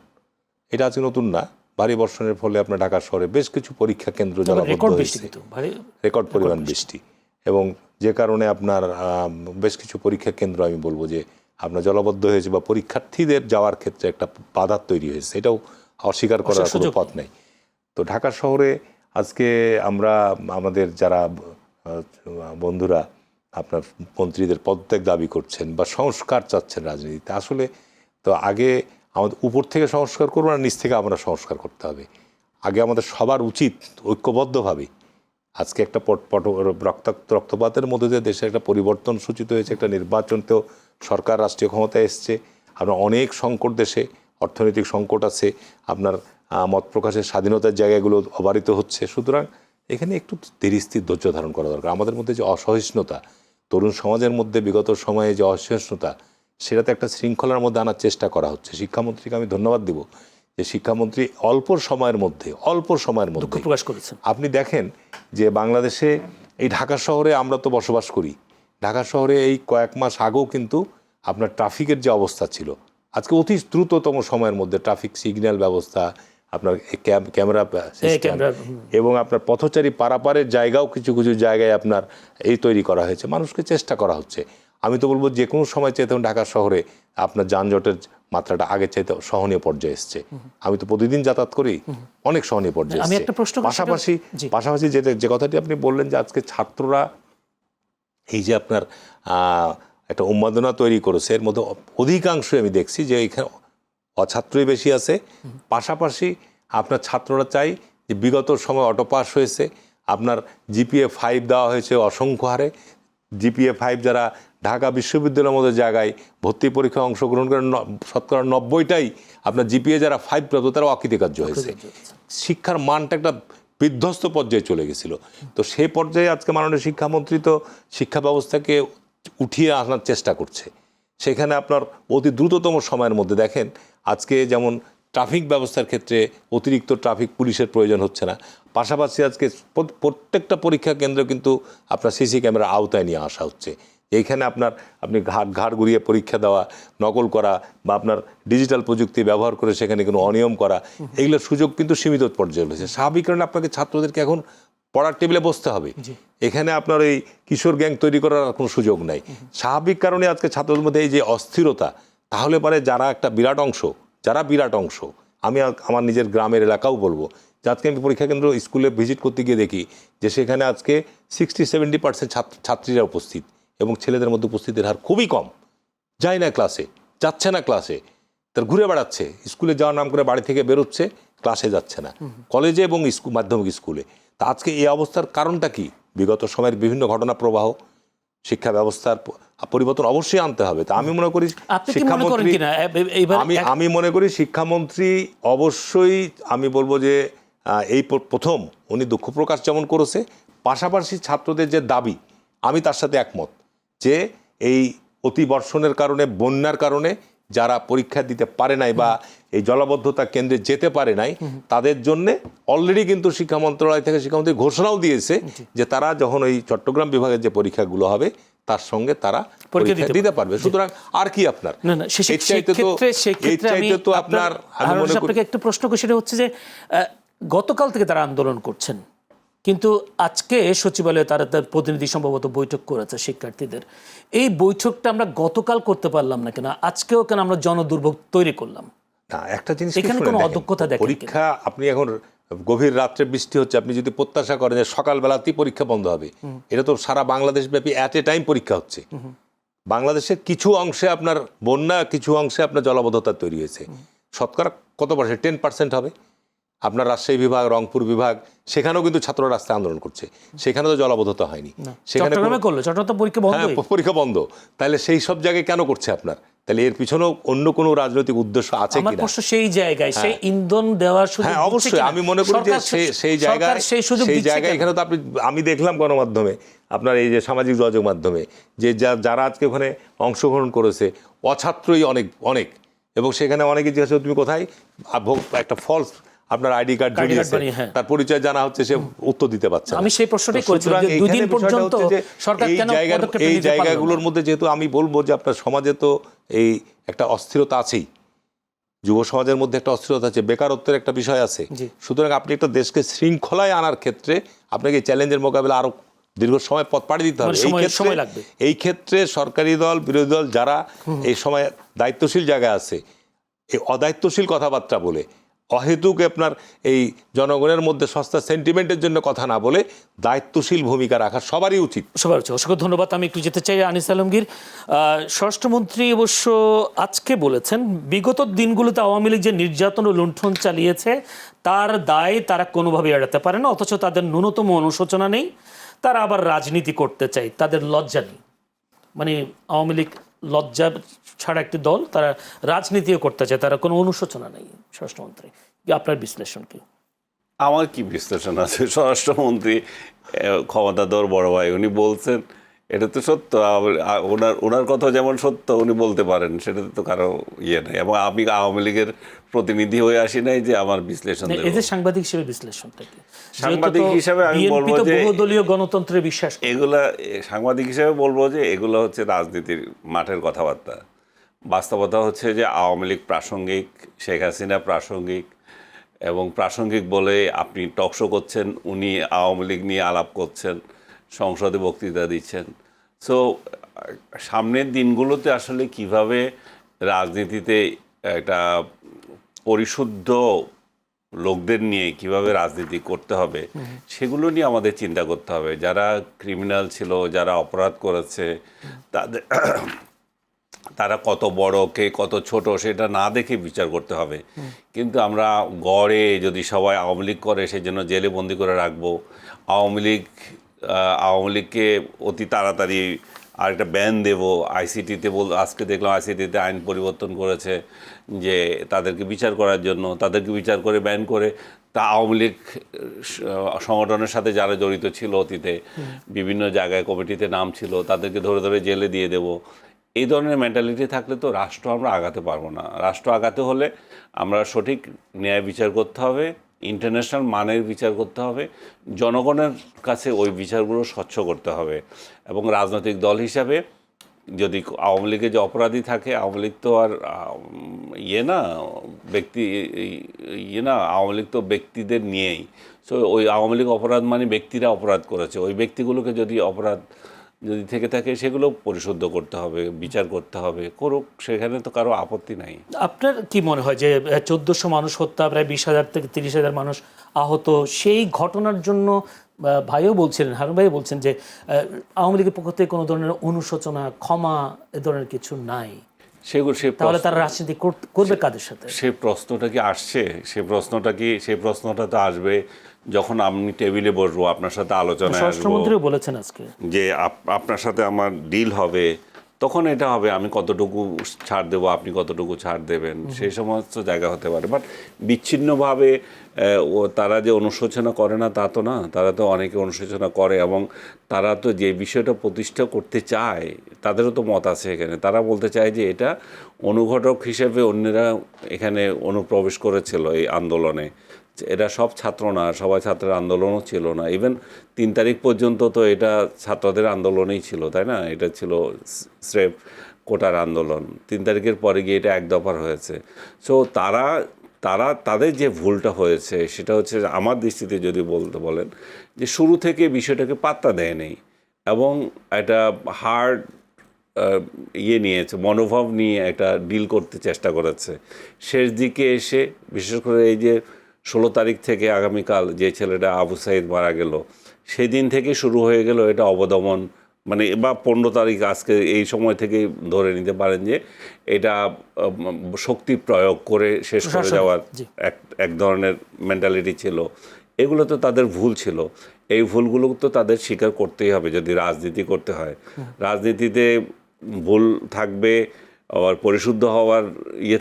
এটা আজকে নতুন না। ভারী বর্ষণের ফলে আপনার ঢাকা শহরে বেশ কিছু পরীক্ষা কেন্দ্র জলাবদ্ধ হয়েছে, রেকর্ড পরিমাণ বৃষ্টি, এবং যে কারণে আপনার বেশ কিছু পরীক্ষা কেন্দ্র আমি বলবো যে আপনার জলাবদ্ধ হয়েছে, বা পরীক্ষার্থীদের যাওয়ার ক্ষেত্রে একটা বাধা তৈরি হয়েছে, এটাও অস্বীকার করার কোনো পথ নেই। তো ঢাকা শহরে আজকে আমরা আমাদের যারা বন্ধুরা আপনার মন্ত্রীদের পদত্যাগ দাবি করছেন বা সংস্কার চাচ্ছেন রাজনীতিতে, আসলে তো আগে আমাদের উপর থেকে সংস্কার করবো না, নিচ থেকে আমরা সংস্কার করতে হবে। আগে আমাদের সবার উচিত ঐক্যবদ্ধভাবে, আজকে একটা রক্তপাতের মধ্যে দিয়ে দেশে একটা পরিবর্তন সূচিত হয়েছে, একটা নির্বাচনতেও সরকার রাষ্ট্রীয় ক্ষমতায় এসছে। আপনার অনেক সংকট দেশে, অর্থনৈতিক সংকট আছে, আপনার মত প্রকাশের স্বাধীনতার জায়গাগুলো অবারিত হচ্ছে। সুতরাং এখানে একটু ধীরস্থির ধৈর্য ধারণ করা দরকার। আমাদের মধ্যে যে অসহিষ্ণুতা, তরুণ সমাজের মধ্যে বিগত সময়ে যে অসহিষ্ণুতা, সেটাতে একটা শৃঙ্খলার মধ্যে আনার চেষ্টা করা হচ্ছে। শিক্ষামন্ত্রীকে আমি ধন্যবাদ দিব যে শিক্ষামন্ত্রী অল্প সময়ের মধ্যে প্রকাশ করেছেন। আপনি দেখেন যে বাংলাদেশে এই ঢাকা শহরে আমরা তো বসবাস করি, ঢাকা শহরে এই কয়েক মাস আগেও কিন্তু আপনার ট্রাফিকের যে অবস্থা ছিল, আজকে অতি দ্রুততম সময়ের মধ্যে ট্রাফিক সিগন্যাল ব্যবস্থা, আপনার ক্যামেরা সিস্টেম, এবং আপনার পথচারী পারাপারের জায়গাও কিছু কিছু জায়গায় আপনার এই তৈরি করা হয়েছে, মানুষকে চেষ্টা করা হচ্ছে। আমি তো বলবো যে কোনো সময় চাইতে ঢাকা শহরে আপনার যানজটের মাত্রাটা আগের চাইতে সহনীয় পর্যায়ে এসছে। আমি তো প্রতিদিন যাতায়াত করি, অনেক সহনীয় পর্যায়ে এসছে। পাশাপাশি যে কথাটি আপনি বললেন যে আজকে ছাত্ররা এই যে আপনার একটা উন্মাদনা তৈরি করেছে, এর মধ্যে অধিকাংশই আমি দেখছি যে এখানে অছাত্রই বেশি আছে। পাশাপাশি আপনার ছাত্ররা চাই যে বিগত সময় অটো পাস হয়েছে, আপনার জিপিএ 5 দেওয়া হয়েছে অসংখ্য হারে। জিপিএ 5 যারা ঢাকা বিশ্ববিদ্যালয়ের মতো জায়গায় ভর্তি পরীক্ষায় অংশগ্রহণ করেন, শতকরা 90টাই আপনার জিপিএ যারা 5 প্রাপ্ত তারা অকৃতকার্য হয়েছে। শিক্ষার মানটা একটা বিধ্বস্ত পর্যায়ে চলে গেছিল। তো সেই পর্যায়ে আজকে মাননীয় শিক্ষামন্ত্রী তো শিক্ষা ব্যবস্থাকে উঠিয়ে আনার চেষ্টা করছে। সেখানে আপনার অতি দ্রুততম সময়ের মধ্যে দেখেন আজকে যেমন ট্রাফিক ব্যবস্থার ক্ষেত্রে অতিরিক্ত ট্রাফিক পুলিশের প্রয়োজন হচ্ছে না। পাশাপাশি আজকে প্রত্যেকটা পরীক্ষা কেন্দ্র কিন্তু আপনার সিসি ক্যামেরার আওতায় নিয়ে আসা হচ্ছে। এইখানে আপনি ঘাড় ঘুরিয়ে পরীক্ষা দেওয়া, নকল করা, বা আপনার ডিজিটাল প্রযুক্তি ব্যবহার করে সেখানে কোনো অনিয়ম করা, এগুলোর সুযোগ কিন্তু সীমিত পর্যায়ে রয়েছে। স্বাভাবিক কারণে আপনাকে ছাত্রদেরকে এখন পড়ার টেবিলে বসতে হবে, এখানে আপনার এই কিশোর গ্যাং তৈরি করার কোনো সুযোগ নাই। স্বাভাবিক কারণে আজকে ছাত্রদের মধ্যে এই যে অস্থিরতা, তাহলে পরে যারা বিরাট অংশ, আমি আমার নিজের গ্রামের এলাকাও বলবো যে আজকে আমি পরীক্ষা কেন্দ্র স্কুলে ভিজিট করতে গিয়ে দেখি যে সেখানে আজকে 60-70% ছাত্রীরা উপস্থিত, এবং ছেলেদের মধ্যে উপস্থিতির হার খুবই কম, যায় না ক্লাসে, যাচ্ছে না ক্লাসে। তার ঘুরে বেড়াচ্ছে, স্কুলে যাওয়ার নাম করে বাড়ি থেকে বেরোচ্ছে, ক্লাসে যাচ্ছে না, কলেজে এবং মাধ্যমিক স্কুলে। তা আজকে এই অবস্থার কারণটা কি? বিগত সময়ের বিভিন্ন ঘটনা প্রবাহ, শিক্ষা ব্যবস্থার পরিবর্তন অবশ্যই আনতে হবে। তা আমি মনে করি শিক্ষামন্ত্রী, আমি মনে করি শিক্ষামন্ত্রী অবশ্যই, আমি বলবো যে এই প্রথম উনি দুঃখ প্রকাশ যেমন করেছে, পাশাপাশি ছাত্রদের যে দাবি, আমি তার সাথে একমত যে এই অতিবর্ষণের কারণে, বন্যার কারণে যারা পরীক্ষা দিতে পারে নাই বা এই জলাবদ্ধতা কেন্দ্রে যেতে পারে নাই, তাদের জন্য অলরেডি কিন্তু শিক্ষা মন্ত্রণালয় থেকে শিক্ষামন্ত্রী ঘোষণাও দিয়েছে যে তারা যখন ওই চট্টগ্রাম বিভাগের যে পরীক্ষাগুলো হবে তার সঙ্গে তারা পরীক্ষা দিতে পারবে। সুতরাং আর কি আপনার আপনার, আমি মনে করি একটু প্রশ্ন করি, সেটা হচ্ছে যে গতকাল থেকে তারা আন্দোলন করছেন, কিন্তু আজকে সচিবালয়ে তারা তার প্রতিনিধি সম্ভবত বৈঠক করেছে শিক্ষার্থীদের। এই বৈঠকটা আমরা গতকাল করতে পারলাম না কেন, আজকেও কেন আমরা জনদুর্ভোগ তৈরি করলাম? না, একটা জিনিস এখানে কোনো অদক্ষতা দেখেন? পরীক্ষা, আপনি এখন গভীর রাত্রে বৃষ্টি হচ্ছে, আপনি যদি প্রত্যাশা করেন যে সকালবেলাতেই পরীক্ষা বন্ধ হবে, এটা তো সারা বাংলাদেশ ব্যাপী অ্যাট এ টাইম পরীক্ষা হচ্ছে। বাংলাদেশের কিছু অংশে আপনার বন্যা, কিছু অংশে আপনার জলাবদ্ধতা তৈরি হয়েছে, শতকরা কত পার্সেন্ট? 10% হবে। আপনার রাজশাহী বিভাগ, রংপুর বিভাগ, সেখানেও কিন্তু ছাত্র রাস্তায় আন্দোলন করছে, সেখানে তো জলাবদ্ধতা হয়নি। সেখানে পরীক্ষা বন্ধ, তাহলে সেই সব জায়গায় কেন করছে আপনার? তাহলে এর পিছনেও অন্য কোনো রাজনৈতিক উদ্দেশ্য আছে কিনা? সেই জায়গায় সেই ইন্ধন দেওয়ার সুযোগ, হ্যাঁ অবশ্যই, আমি মনে করি যে সেই জায়গায় এখানে তো আমি দেখলাম গণমাধ্যমে, আপনার এই যে সামাজিক যোগাযোগ মাধ্যমে, যে যারা আজকে ওখানে অংশগ্রহণ করেছে অছাত্রই অনেক, এবং সেখানে অনেকে জিজ্ঞাসা, তুমি কোথায়, একটা ফলস আপনার আইডি কার্ড জড়িয়েছে, তার পরিচয় জানা হচ্ছে, সে উত্তর দিতে পারছে। আমি সেই প্রশ্নটাই করেছিলাম, দুই দিন পর্যন্ত সরকার কেন এই জায়গাগুলোর মধ্যে, যেহেতু আমি বলবো যে আপনার সমাজে তো এই একটা অস্থিরতা আছেই, যুব সমাজের মধ্যে একটা অস্থিরতা আছে, বেকারত্বের একটা বিষয় আছে। সুতরাং আপনি একটা দেশকে শৃঙ্খলায় আনার ক্ষেত্রে আপনাকে চ্যালেঞ্জের মোকাবেলা আরো দীর্ঘ সময় পথ পাড়ি দিতে হবে। এই ক্ষেত্রে সরকারি দল, বিরোধী দল যারা এই সময় দায়িত্বশীল জায়গায় আছে, এই অদায়িত্বশীল কথাবার্তা বলে, অহেতুক আপনার এই জনগণের মধ্যে সস্তা সেন্টিমেন্টের জন্য কথা না বলে দায়িত্বশীল ভূমিকা রাখা সবারই উচিত। অসংখ্য ধন্যবাদ। আমি একটু যেতে চাই আনিস আলমগীর। স্বরাষ্ট্রমন্ত্রী অবশ্য আজকে বলেছেন, বিগত দিনগুলোতে আওয়ামী লীগ যে নির্যাতন ও লুণ্ঠন চালিয়েছে তার দায় তারা কোনোভাবে এড়াতে পারে না, অথচ তাদের ন্যূনতম অনুশোচনা নেই, তারা আবার রাজনীতি করতে চায়, তাদের লজ্জা নেই। মানে আওয়ামী লীগ লজ্জা ছাড়া একটি দল, তারা রাজনীতিও করতে চায়, তারা কোনো অনুশোচনা নেই। স্বরাষ্ট্রমন্ত্রী, আপনার বিশ্লেষণ কি? আমার কি বিশ্লেষণ আছে? স্বরাষ্ট্রমন্ত্রী ক্ষমতাধর বড় ভাই, উনি বলছেন, এটা তো সত্য। ওনার কথা যেমন সত্য উনি বলতে পারেন, সেটাতে তো কারো ইয়ে নেই। এবং আমি আওয়ামী লীগের প্রতিনিধি হয়ে আসি নাই যে আমার বিশ্লেষণ দেব। এই যে সাংবাদিক হিসেবে বিশ্লেষণটা কি? সাংবাদিক হিসেবে আমি বলবো যে বহুদলীয় গণতন্ত্রে বিশ্বাস, এগুলা সাংবাদিক হিসেবে বলবো যে এগুলো হচ্ছে রাজনীতির মাঠের কথাবার্তা। বাস্তবতা হচ্ছে যে আওয়ামী লীগ প্রাসঙ্গিক, শেখ হাসিনা প্রাসঙ্গিক, এবং প্রাসঙ্গিক বলে আপনি টকশো করছেন, উনি আওয়ামী লীগ নিয়ে আলাপ করছেন, সংসদে বক্তৃতা দিচ্ছেন। সো সামনের দিনগুলোতে আসলে কিভাবে রাজনীতিতে একটা পরিশুদ্ধ লোকদের নিয়ে কিভাবে রাজনীতি করতে হবে, সেগুলো নিয়ে আমাদের চিন্তা করতে হবে। যারা ক্রিমিনাল ছিল, যারা অপরাধ করেছে, তারা কত বড়, কে কত ছোট, সেটা না দেখে বিচার করতে হবে। কিন্তু আমরা গড়ে যদি সবাই আওয়ামী লীগ করে সেই জন্য জেলে বন্দি করে রাখবো, আওয়ামী লীগকে অতি তাড়াতাড়ি আরেকটা ব্যান দেব, আইসিটিতে আজকে দেখলাম আইসিটিতে আইন পরিবর্তন করেছে যে তাদেরকে বিচার করার জন্য, তাদেরকে বিচার করে ব্যান করে, তা আওয়ামী লীগ সংগঠনের সাথে যারা জড়িত ছিল অতীতে, বিভিন্ন জায়গায় কমিটিতে নাম ছিল, তাদেরকে ধরে ধরে জেলে দিয়ে দেব। এই ধরনের মেন্টালিটি থাকলে তো রাষ্ট্র আমরা আগাতে পারবো না। রাষ্ট্র আগাতে হলে আমরা সঠিক ন্যায় বিচার করতে হবে, ইন্টারন্যাশনাল মানের বিচার করতে হবে, জনগণের কাছে ওই বিচারগুলো স্বচ্ছ করতে হবে। এবং রাজনৈতিক দল হিসাবে যদি আওয়ামী লীগে যে অপরাধী থাকে, আওয়ামী লীগ তো আর আওয়ামী লীগ তো ব্যক্তিদের নিয়েই। সো ওই আওয়ামী লীগ অপরাধ মানে ব্যক্তিরা অপরাধ করেছে, ওই ব্যক্তিগুলোকে যদি অপরাধ যদি থেকে থাকে সেগুলো পরিশুদ্ধ করতে হবে, বিচার করতে হবে, করুক, সেখানে তো কারো আপত্তি নাই। আপনার কি মনে হয় যে 1400 মানুষ হত্যা, প্রায় 20,000 থেকে 30,000 মানুষ আহত, সেই ঘটনার জন্য ভাইও বলছিলেন, হারুন ভাইও বলছেন যে আওয়ামী লীগের পক্ষ থেকে কোনো ধরনের অনুশোচনা, ক্ষমা, এ ধরনের কিছু নাই? সেগুলো সে তাহলে তারা রাজনীতি করবে কাদের সাথে? সে প্রশ্নটা কি আসছে? সেই প্রশ্নটা তো আসবে যখন আমি টেবিলে বসবো, আপনার সাথে আলোচনায় আসবো, স্বরাষ্ট্রমন্ত্রীও বলেছেন আজকে যে আপনার সাথে আমার ডিল হবে, তখন এটা হবে আমি কতটুকু ছাড় দেবো, আপনি কতটুকু ছাড় দেবেন, সেই সমস্ত জায়গা হতে পারে। বাট বিচ্ছিন্নভাবে তারা যে অনুশোচনা করে না তা তো না, তারা তো অনেকে অনুশোচনা করে, এবং তারা তো যে বিষয়টা প্রতিষ্ঠা করতে চায় তাদেরও তো মত আছে এখানে। তারা বলতে চায় যে এটা অনুঘটক হিসেবে অন্যরা এখানে অনুপ্রবেশ করেছিল এই আন্দোলনে, এরা সব ছাত্র না, সবাই ছাত্রের আন্দোলনও ছিল না। ইভেন 3 তারিখ পর্যন্ত তো এটা ছাত্রদের আন্দোলনই ছিল, তাই না? এটা ছিল স্রেফ কোটার আন্দোলন। 3 তারিখের পরে গিয়ে এটা এক দফার হয়েছে। সো তাদের যে ভুলটা হয়েছে সেটা হচ্ছে, আমার দৃষ্টিতে যদি বলেন, যে শুরু থেকে বিষয়টাকে পাত্তা দেয়নি এবং একটা হার্ড নিয়েছে, মনোভাব নিয়ে একটা ডিল করতে চেষ্টা করেছে। শেষ দিকে এসে বিশেষ করে এই যে 16 তারিখ থেকে আগামীকাল যে ছেলেটা আবু সাইদ মারা গেল, সেদিন থেকে শুরু হয়ে গেল এটা অবদমন, মানে বা 15 তারিখ আজকে এই সময় থেকে ধরে নিতে পারেন যে এটা শক্তি প্রয়োগ করে শেষ করে যাওয়ার এক ধরনের মেন্টালিটি ছিল। এগুলো তো তাদের ভুল ছিল। এই ভুলগুলো তো তাদের স্বীকার করতেই হবে যদি রাজনীতি করতে হয়। রাজনীতিতে ভুল থাকবে, আবার পরিশুদ্ধ হওয়ার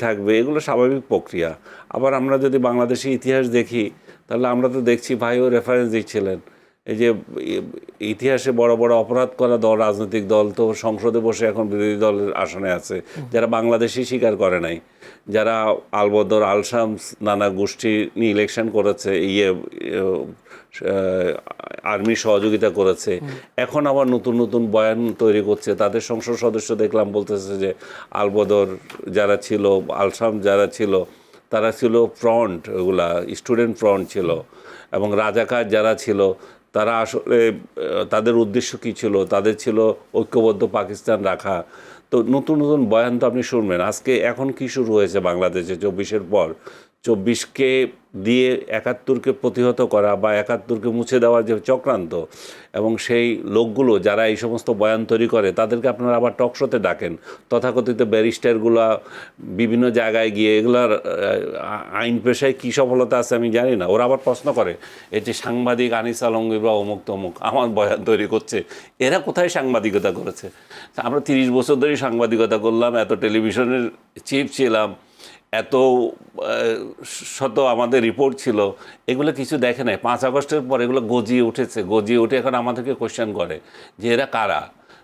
থাকবে, এগুলো স্বাভাবিক প্রক্রিয়া। আবার আমরা যদি বাংলাদেশি ইতিহাস দেখি, তাহলে আমরা তো দেখছি, ভাইও রেফারেন্স দিচ্ছিলেন, এই যে ইতিহাসে বড় বড় অপরাধ করা দল, রাজনৈতিক দল তো সংসদে বসে এখন বিরোধী দলের আসনে আছে, যারা বাংলাদেশি স্বীকার করে নাই, যারা আলবদর, আলশামস, নানা গোষ্ঠী নিয়ে ইলেকশন করেছে, আর্মি সহযোগিতা করেছে, এখন আবার নতুন নতুন বয়ান তৈরি করছে। তাদের সংসদ সদস্য দেখলাম বলতেছে যে আলবদর যারা ছিল, আলশাম যারা ছিল, তারা ছিল ফ্রন্ট, ওগুলা স্টুডেন্ট ফ্রন্ট ছিল, এবং রাজাকার যারা ছিল তারা আসলে তাদের উদ্দেশ্য কী ছিল, তাদের ছিল ঐক্যবদ্ধ পাকিস্তান রাখা। তো নতুন নতুন বয়ান তো আপনি শুনবেন। আজকে এখন কি শুরু হয়েছে বাংলাদেশে 24-এর পর? 24কে দিয়ে 71কে প্রতিহত করা বা 71কে মুছে দেওয়ার যে চক্রান্ত, এবং সেই লোকগুলো যারা এই সমস্ত বয়ান তৈরি করে তাদেরকে আপনারা আবার টকশোতে ডাকেন। তথাকথিত ব্যারিস্টারগুলা বিভিন্ন জায়গায় গিয়ে, এগুলার আইন পেশায় কী সফলতা আছে আমি জানি না, ওরা আবার প্রশ্ন করে এই যে সাংবাদিক আনিস আলমগীর বা অমুক তমুক আমার বয়ান তৈরি করছে, এরা কোথায় সাংবাদিকতা করেছে? আমরা 30 বছর ধরেই সাংবাদিকতা করলাম, এত টেলিভিশনের চিফ ছিলাম, এত শত আমাদের রিপোর্ট ছিল, এগুলো কিছু দেখে নাই। 5 আগস্টের পর এগুলো গজিয়ে উঠে এখন আমাদেরকে কোয়েশ্চেন করে যে এরা কারা।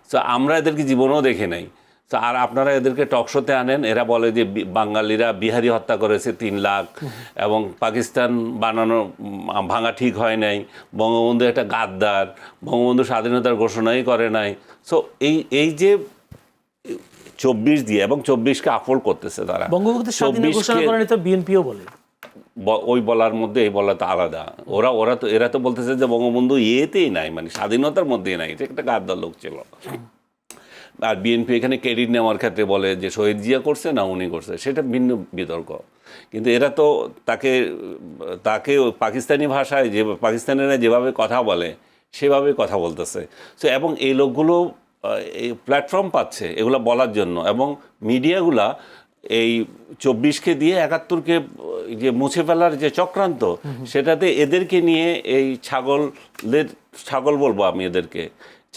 তো আমরা এদেরকে জীবনেও দেখে নাই। তো আর আপনারা এদেরকে টকশোতে আনেন, এরা বলে যে বাঙালিরা বিহারি হত্যা করেছে 3 লাখ, এবং পাকিস্তান ভাঙা ঠিক হয় নাই, বঙ্গবন্ধু একটা গাদ্দার, বঙ্গবন্ধু স্বাধীনতার ঘোষণাই করে নাই। সো এই যে 24 দিয়ে, এবং 24কে আফোল্ড করতেছে তারা। বঙ্গবন্ধু স্বাধীনতা ঘোষণা করেনি তো বিএনপিও বলে, ওই বলার মধ্যে এই বলা তো আলাদা। এরা তো বলতেছে যে বঙ্গবন্ধু ইয়েতেই নাই, মানে স্বাধীনতার মধ্যেই নাই, এটা একটা গাদ্দার লোক ছিল। আর বিএনপি এখানে ক্রেডিট নেওয়ার ক্ষেত্রে বলে যে শহীদ জিয়া করছে না উনি করছে, সেটা ভিন্ন বিতর্ক। কিন্তু এরা তো তাকে পাকিস্তানি ভাষায়, যে পাকিস্তানিরা যেভাবে কথা বলে সেভাবে কথা বলতেছে। সো এবং এই লোকগুলো এই প্ল্যাটফর্ম পাচ্ছে এগুলো বলার জন্য, এবং মিডিয়াগুলা এই 24কে দিয়ে 71কে যে মুছে ফেলার যে চক্রান্ত, সেটাতে এদেরকে নিয়ে এই ছাগল বলবো আমি এদেরকে,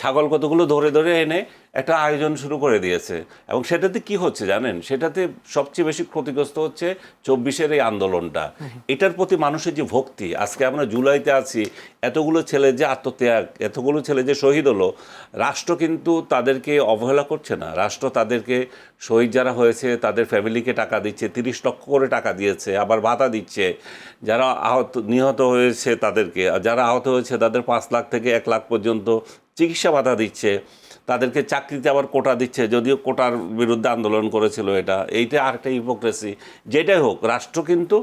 ছাগল কতগুলো ধরে ধরে এনে একটা আয়োজন শুরু করে দিয়েছে। এবং সেটাতে কি হচ্ছে জানেন? সেটাতে সবচেয়ে বেশি ক্ষতিগ্রস্ত হচ্ছে 24-এর এই আন্দোলনটা। এটার প্রতি মানুষের যে ভক্তি, আজকে আমরা জুলাইতে আছি, এতগুলো ছেলে যে আত্মত্যাগ, এতগুলো ছেলে যে শহীদ হলো, রাষ্ট্র কিন্তু তাদেরকে অবহেলা করছে না। রাষ্ট্র তাদেরকে, শহীদ যারা হয়েছে তাদের ফ্যামিলিকে টাকা দিচ্ছে, 30 লক্ষ করে টাকা দিয়েছে, আবার ভাতা দিচ্ছে। যারা নিহত হয়েছে তাদেরকে, যারা আহত হয়েছে তাদের 5 লাখ থেকে 1 লাখ পর্যন্ত চিকিৎসা ভাতা দিচ্ছে, তাদেরকে চাকরিতে আবার কোটা দিচ্ছে, যদিও কোটার বিরুদ্ধে আন্দোলন করেছিল। এইটা আরেকটা হিপোক্রেসি। যেটাই হোক, রাষ্ট্র কিন্তু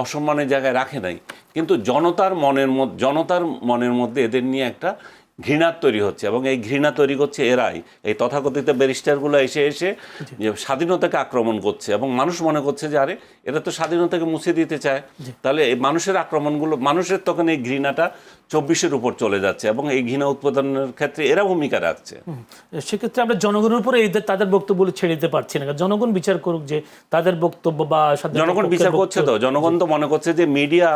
অসম্মানের জায়গায় রাখে নাই, কিন্তু জনতার মনের মধ্যে এদের নিয়ে একটা ঘৃণার তৈরি হচ্ছে, এবং এই ঘৃণা তৈরি করছে এরাই, এই তথাকথিত ব্যারিস্টারগুলো এসে এসে যে স্বাধীনতাকে আক্রমণ করছে, এবং মানুষ মনে করছে যে আরে এরা তো স্বাধীনতাকে মুছে দিতে চায়, তাহলে এই মানুষের আক্রমণগুলো, মানুষের তখন এই ঘৃণাটা 24-এর উপর চলে যাচ্ছে, এবং এই ঘৃণা উৎপাদনের ক্ষেত্রে এরা ভূমিকা রাখছে। সেক্ষেত্রে আমরা জনগণের উপরে তাদের বক্তব্য ছেড়ে দিতে পারছি না, জনগণ বিচার করুক যে তাদের বক্তব্য বা জনগণ বিচার করছে তো, জনগণ তো মনে করছে যে মিডিয়া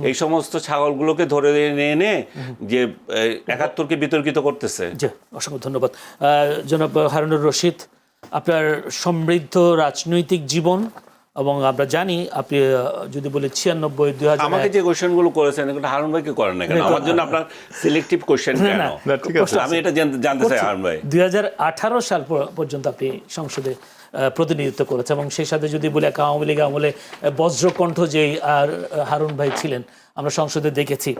এই সমস্ত ছাগলগুলোকে ধরে এনে যে 71-কে বিতর্কিত করতেছে। জি, অসংখ্য ধন্যবাদ জনাব হারুনুর রশিদ। আপনার সমৃদ্ধ রাজনৈতিক জীবন, এবং আমরা জানি আপনি যদি বলে 96, 2000, আমাকে যে কোশ্চেনগুলো করেছেন এগুলো হারুন ভাইকে করেন না কেন? আমার জন্য আপনার সিলেক্টিভ কোশ্চেন কেন? আমি এটা জানতে চাই হারুন ভাই। 2018 সাল পর্যন্ত আপনি সংসদে প্রতিনিধিত্ব করেছেন, এবং সেই সাথে যদি বলি আওয়ামী লীগ আমলে বজ্রকণ্ঠ যেই হারুন ভাই ছিলেন আমরা সংসদে দেখেছি।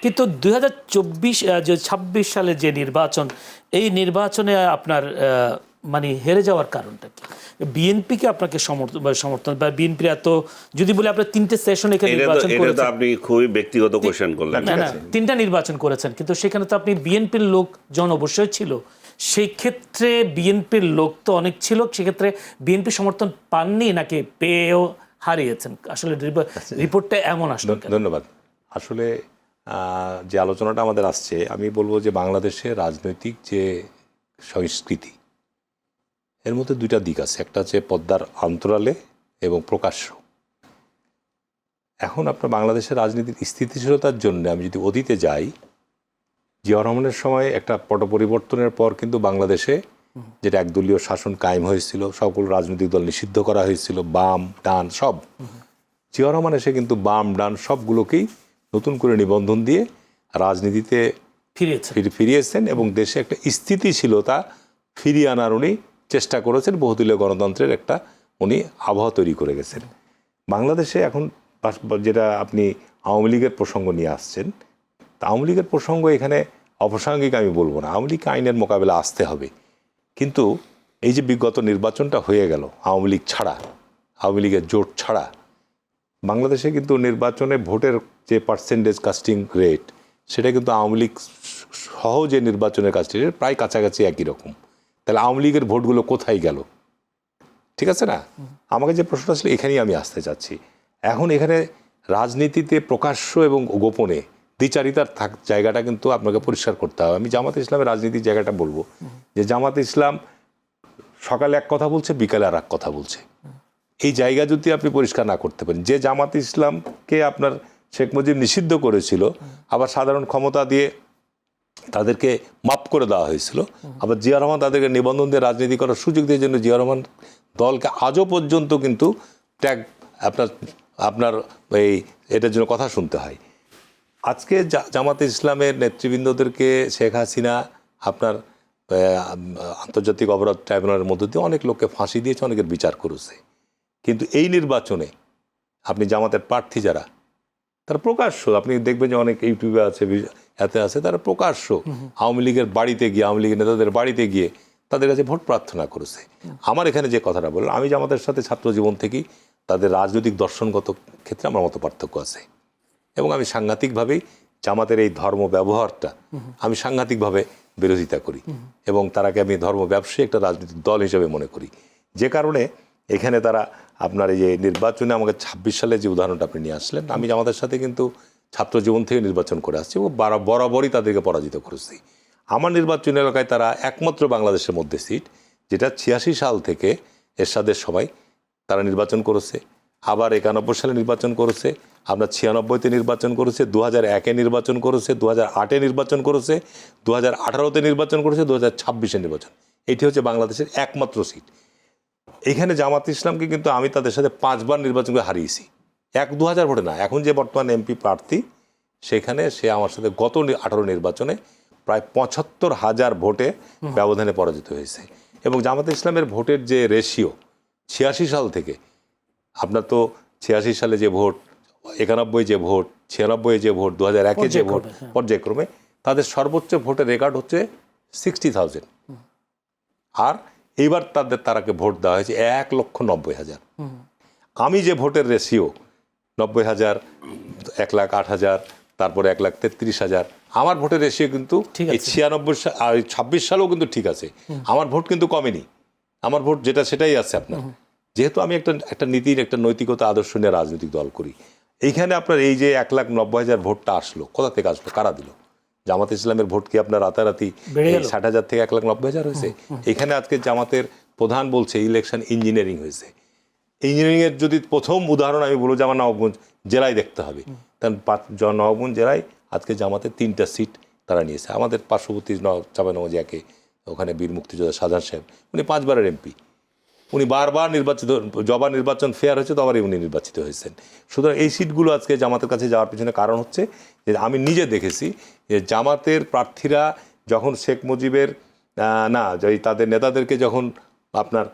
কিন্তু 2026 সালে যে নির্বাচন, এই নির্বাচনে আপনার মানে হেরে যাওয়ার কারণটা কি? বিএনপিকে আপনাকে সমর্থন বা বিএনপি এত, যদি বলি আপনার 3টে সেশন এখানে নির্বাচন করেছেন, আপনি খুবই ব্যক্তিগত কোশ্চেন করলেন। না 3টা নির্বাচন করেছেন, কিন্তু সেখানে তো আপনি বিএনপির লোক জন অবশ্যই ছিল, সেই ক্ষেত্রে বিএনপির লোক তো অনেক ছিল, সেক্ষেত্রে বিএনপি সমর্থন পাননি নাকি পেয়েও হারিয়েছেন? আসলে রিপোর্টটা এমন আসলে। ধন্যবাদ। আসলে যে আলোচনাটা আমাদের আসছে, আমি বলবো যে বাংলাদেশের রাজনৈতিক যে সংস্কৃতি, এর মধ্যে 2টা দিক আছে, একটা হচ্ছে পদ্মার অন্তরালে এবং প্রকাশ্য। এখন আপনার বাংলাদেশের রাজনীতির স্থিতিশীলতার জন্য আমি যদি অতীতে যাই, জিয়া রহমানের সময় একটা পট পরিবর্তনের পর কিন্তু বাংলাদেশে যেটা একদলীয় শাসন কায়েম হয়েছিল, সকল রাজনৈতিক দল নিষিদ্ধ করা হয়েছিল, বাম ডান সব। জিয়া রহমান এসে কিন্তু বাম ডান সবগুলোকেই নতুন করে নিবন্ধন দিয়ে রাজনীতিতে ফিরিয়েছেন, এবং দেশে একটা স্থিতিশীলতা ফিরিয়ে আনার উনি চেষ্টা করেছেন, বহুদলীয় গণতন্ত্রের একটা উনি আবহাওয়া তৈরি করে গেছেন। বাংলাদেশে এখন যেটা আপনি আওয়ামী লীগের প্রসঙ্গ নিয়ে আসছেন, আওয়ামী লীগের প্রসঙ্গ এখানে অপ্রাসঙ্গিক আমি বলবো না, আওয়ামী লীগকে আইনের মোকাবেলা আসতে হবে। কিন্তু এই যে বিগত নির্বাচনটা হয়ে গেল আওয়ামী লীগ ছাড়া, আওয়ামী লীগের জোট ছাড়া, বাংলাদেশে কিন্তু নির্বাচনে ভোটের যে পার্সেন্টেজ কাস্টিং রেট, সেটা কিন্তু আওয়ামী লীগ সহ যে নির্বাচনের কাস্টিং রেট প্রায় কাছাকাছি একই রকম। তাহলে আওয়ামী লীগের ভোটগুলো কোথায় গেল? ঠিক আছে না? আমাকে যে প্রশ্নটা ছিল এখানেই আমি আসতে চাচ্ছি। এখন এখানে রাজনীতিতে প্রকাশ্য এবং গোপনে দ্বিচারিতার জায়গাটা কিন্তু আপনাকে পরিষ্কার করতে হবে। আমি জামাতে ইসলামের রাজনীতির জায়গাটা বলবো যে জামাতে ইসলাম সকালে এক কথা বলছে, বিকালে আর এক কথা বলছে। এই জায়গা যদি আপনি পরিষ্কার না করতে পারেন, যে জামাতে ইসলামকে আপনার শেখ মুজিব নিষিদ্ধ করেছিল, আবার সাধারণ ক্ষমতা দিয়ে তাদেরকে মাপ করে দেওয়া হয়েছিল, আবার জিয়া রহমান তাদেরকে নিবন্ধন দিয়ে রাজনীতি করার সুযোগ দিয়ে জন্য জিয়া রহমান দলকে আজও পর্যন্ত কিন্তু ট্যাগ আপনার এই এটার জন্য কথা শুনতে হয়। আজকে জামাতে ইসলামের নেতৃবৃন্দদেরকে শেখ হাসিনা আপনার আন্তর্জাতিক অপরাধ ট্রাইব্যুনালের মধ্য দিয়ে অনেক লোককে ফাঁসি দিয়েছে, অনেকের বিচার করেছে। কিন্তু এই নির্বাচনে আপনি জামাতের প্রার্থী যারা, তারা প্রকাশ্য, আপনি দেখবেন যে অনেক ইউটিউবে আছে, এতে আছে, তারা প্রকাশ্য আওয়ামী লীগের বাড়িতে গিয়ে, আওয়ামী লীগের নেতাদের বাড়িতে গিয়ে তাদের কাছে ভোট প্রার্থনা করেছে। আমার এখানে যে কথাটা বললাম, আমি জামাতের সাথে ছাত্র জীবন থেকেই তাদের রাজনৈতিক দর্শনগত ক্ষেত্রে আমার মতো পার্থক্য আছে, এবং আমি সাংঘাতিকভাবেই জামাতের এই ধর্ম ব্যবহারটা আমি সাংঘাতিকভাবে বিরোধিতা করি, এবং তারাকে আমি ধর্ম ব্যবসায়ী একটা রাজনৈতিক দল হিসেবে মনে করি। যে কারণে এখানে তারা আপনার এই যে নির্বাচনে আমাকে 26 সালে যে উদাহরণটা আপনি নিয়ে আসলেন, আমি জামাতের সাথে কিন্তু ছাত্র জীবন থেকে নির্বাচন করে আসছি, ও বরাবরই তাদেরকে পরাজিত করেছি। আমার নির্বাচন এলাকায় তারা একমাত্র বাংলাদেশের মধ্যে সিট, যেটা 86 সাল থেকে এরশাদের সময় তারা নির্বাচন করেছে, আবার 91 সালে নির্বাচন করেছে, আপনার 96-তে নির্বাচন করেছে, 2001-এ নির্বাচন করেছে, 2008-এ নির্বাচন করেছে, 2018-তে নির্বাচন করেছে, 2026-এ নির্বাচন। এটি হচ্ছে বাংলাদেশের একমাত্র সিট। এখানে জামাত ইসলামকে কিন্তু আমি তাদের সাথে 5 বার নির্বাচন করে হারিয়েছি, 1-2000 ভোটে না। এখন যে বর্তমান এমপি প্রার্থী, সেখানে সে আমার সাথে গত 18 নির্বাচনে প্রায় 75,000 ভোটে ব্যবধানে পরাজিত হয়েছে। এবং জামাত ইসলামের ভোটের যে রেশিও 86 সাল থেকে, আপনার তো 86 সালে যে ভোট, 91 যে ভোট, 96 যে ভোট, 2001-এ যে ভোট, পর্যায়ক্রমে তাদের সর্বোচ্চ ভোটের রেকর্ড হচ্ছে 60,000। আর এইবার তারাকে ভোট দেওয়া হয়েছে 1,90,000। আমি যে ভোটের রেশিও 90,000, 1,08,000, তারপরে 1,33,000। আমার ভোটের রেশিও কিন্তু ঠিক এই আছে। 96 আর 26 সালেও কিন্তু ঠিক আছে, আমার ভোট কিন্তু কমেনি, আমার ভোট যেটা সেটাই আছে আপনার। যেহেতু আমি একটা নীতির, একটা নৈতিকতা, আদর্শ নিয়ে রাজনৈতিক দল করি, এইখানে আপনার এই যে 1,90,000 ভোটটা আসলো, কোথা থেকে আসলো, কারা দিল? জামাত ইসলামের ভোট কি আপনার রাতারাতি বেড়ে গেল? 60,000 থেকে 1,90,000 হয়েছে? এখানে আজকে জামাতের প্রধান বলছে ইলেকশন ইঞ্জিনিয়ারিং হয়েছে। ইঞ্জিনিয়ারিং এর যদি প্রথম উদাহরণ আমি বলবো যে আমার নবাবগঞ্জ জেলায় দেখতে হবে, কারণ নবাবগঞ্জ জেলায় আজকে জামাতের 3টা সিট তারা নিয়েছে। আমাদের পার্শ্ববর্তী চাঁপাইনবাবগঞ্জ একে, ওখানে বীর মুক্তিযোদ্ধা শাহজাহান সাহেব, উনি 5 বারের এমপি, উনি বারবার নির্বাচিত, যবার নির্বাচন ফেয়ার হয়েছে তবারই উনি নির্বাচিত হয়েছেন। সুতরাং এই সিটগুলো আজকে জামাতের কাছে যাওয়ার পিছনে কারণ হচ্ছে যে আমি নিজে দেখেছি যে জামাতের প্রার্থীরা যখন শেখ মুজিবের না তাদের নেতাদেরকে যখন আপনার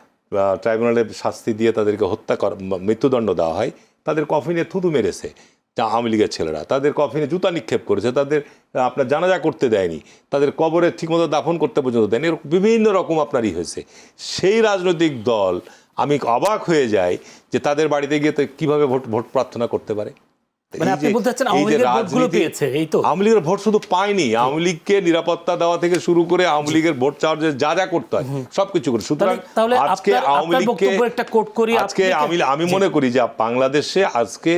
ট্রাইব্যুনালে শাস্তি দিয়ে তাদেরকে হত্যা করা, মৃত্যুদণ্ড দেওয়া হয়, তাদের কফিনে থুতু মেরেছে আওয়ামী লীগের ছেলেরা, তাদের কফিনে জুতা নিক্ষেপ করেছে, তাদের আপনার জানাজা করতে দেয়নি, তাদের কবরে ঠিকমতো দাফন করতে পর্যন্ত দেয়নি, এরকম বিভিন্ন রকম আপনারই হয়েছে। সেই রাজনৈতিক দল, আমি অবাক হয়ে যাই যে তাদের বাড়িতে গিয়ে তো কীভাবে ভোট প্রার্থনা করতে পারে। মানে আপনি বলতে চাচ্ছেন আওয়ামী লীগের ভোটগুলো পেয়েছে, এই তো? আওয়ামী লীগের ভোট শুধু পায়নি, আওয়ামী লীগকে নিরাপত্তা দেওয়া থেকে শুরু করে আওয়ামী লীগের ভোট চাওয়ার যা যা করতে হয় সবকিছু করে। সুতরাং তাহলে আজকে আওয়ামী লীগকে একটা কোট করি, আজকে আমি মনে করি যে বাংলাদেশে আজকে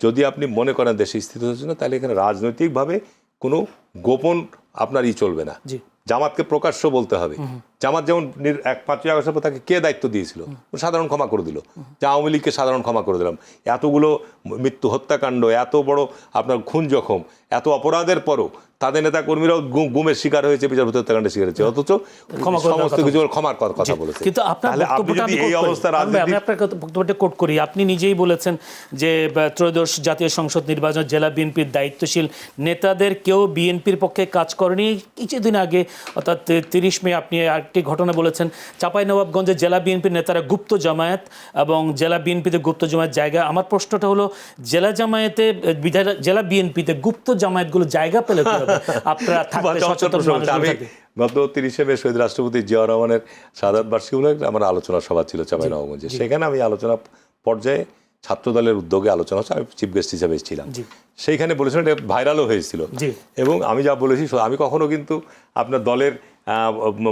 যদি আপনি মনে করেন দেশে স্থিতি হচ্ছে না, তাহলে এখানে রাজনৈতিকভাবে কোনো গোপন আপনার চলবে না। জামাতকে প্রকাশ্য বলতে হবে। জামাত যেমন 5ই আগস্টের পর তাকে কে দায়িত্ব দিয়েছিল, সাধারণ ক্ষমা করে দিল, যে আওয়ামী লীগকে সাধারণ ক্ষমা করে দিলাম। এতগুলো মৃত্যু, হত্যাকাণ্ড, এত বড় আপনার খুন জখম, এত অপরাধের পরও তাদের নেতা কর্মীরাও গুমের শিকার হয়েছে, বিচারপতি হত্যাকাণ্ডের শিকার হয়েছে, অথচ সমস্ত কিছু ক্ষমার কথা বলেছে। কিন্তু আপনি যদি এই অবস্থা, আমি আপনার বক্তব্যটা কোট করি, আপনি নিজেই বলেছেন যে ত্রয়োদশ জাতীয় সংসদ নির্বাচন জেলা বিএনপির দায়িত্বশীল নেতাদের কেউ বিএনপির পক্ষে কাজ করেনি। কিছুদিন আগে অর্থাৎ 30 মে আপনি একটি ঘটনা বলেছেন, চাঁপাইনবাবগঞ্জে জেলা বিএনপির নেতারা গুপ্ত জামায়াত এবং জেলা বিএনপিতে গুপ্ত জামায়াত জায়গা। আমার প্রশ্নটা হলো, জেলা বিএনপিতে গুপ্ত জামায়াতগুলো জায়গা পেলে কি হবে? আপনারা থাকতে সচেতন মানুষ থাকবে। গত 30 মে শহীদ রাষ্ট্রপতি জিয়া রহমানের শাহাদাত বার্ষিকী উপলক্ষে আমার আলোচনা সভা ছিল চাঁপাইনবাবগঞ্জে। সেখানে আমি আলোচনা পর্যায়ে ছাত্র দলের উদ্যোগে আলোচনা হচ্ছে, আমি চিফ গেস্ট হিসেবে ছিলাম। সেইখানে বলেছিলেন, এটা ভাইরালও হয়েছিল। এবং আমি যা বলেছি, আমি কখনো কিন্তু আপনার দলের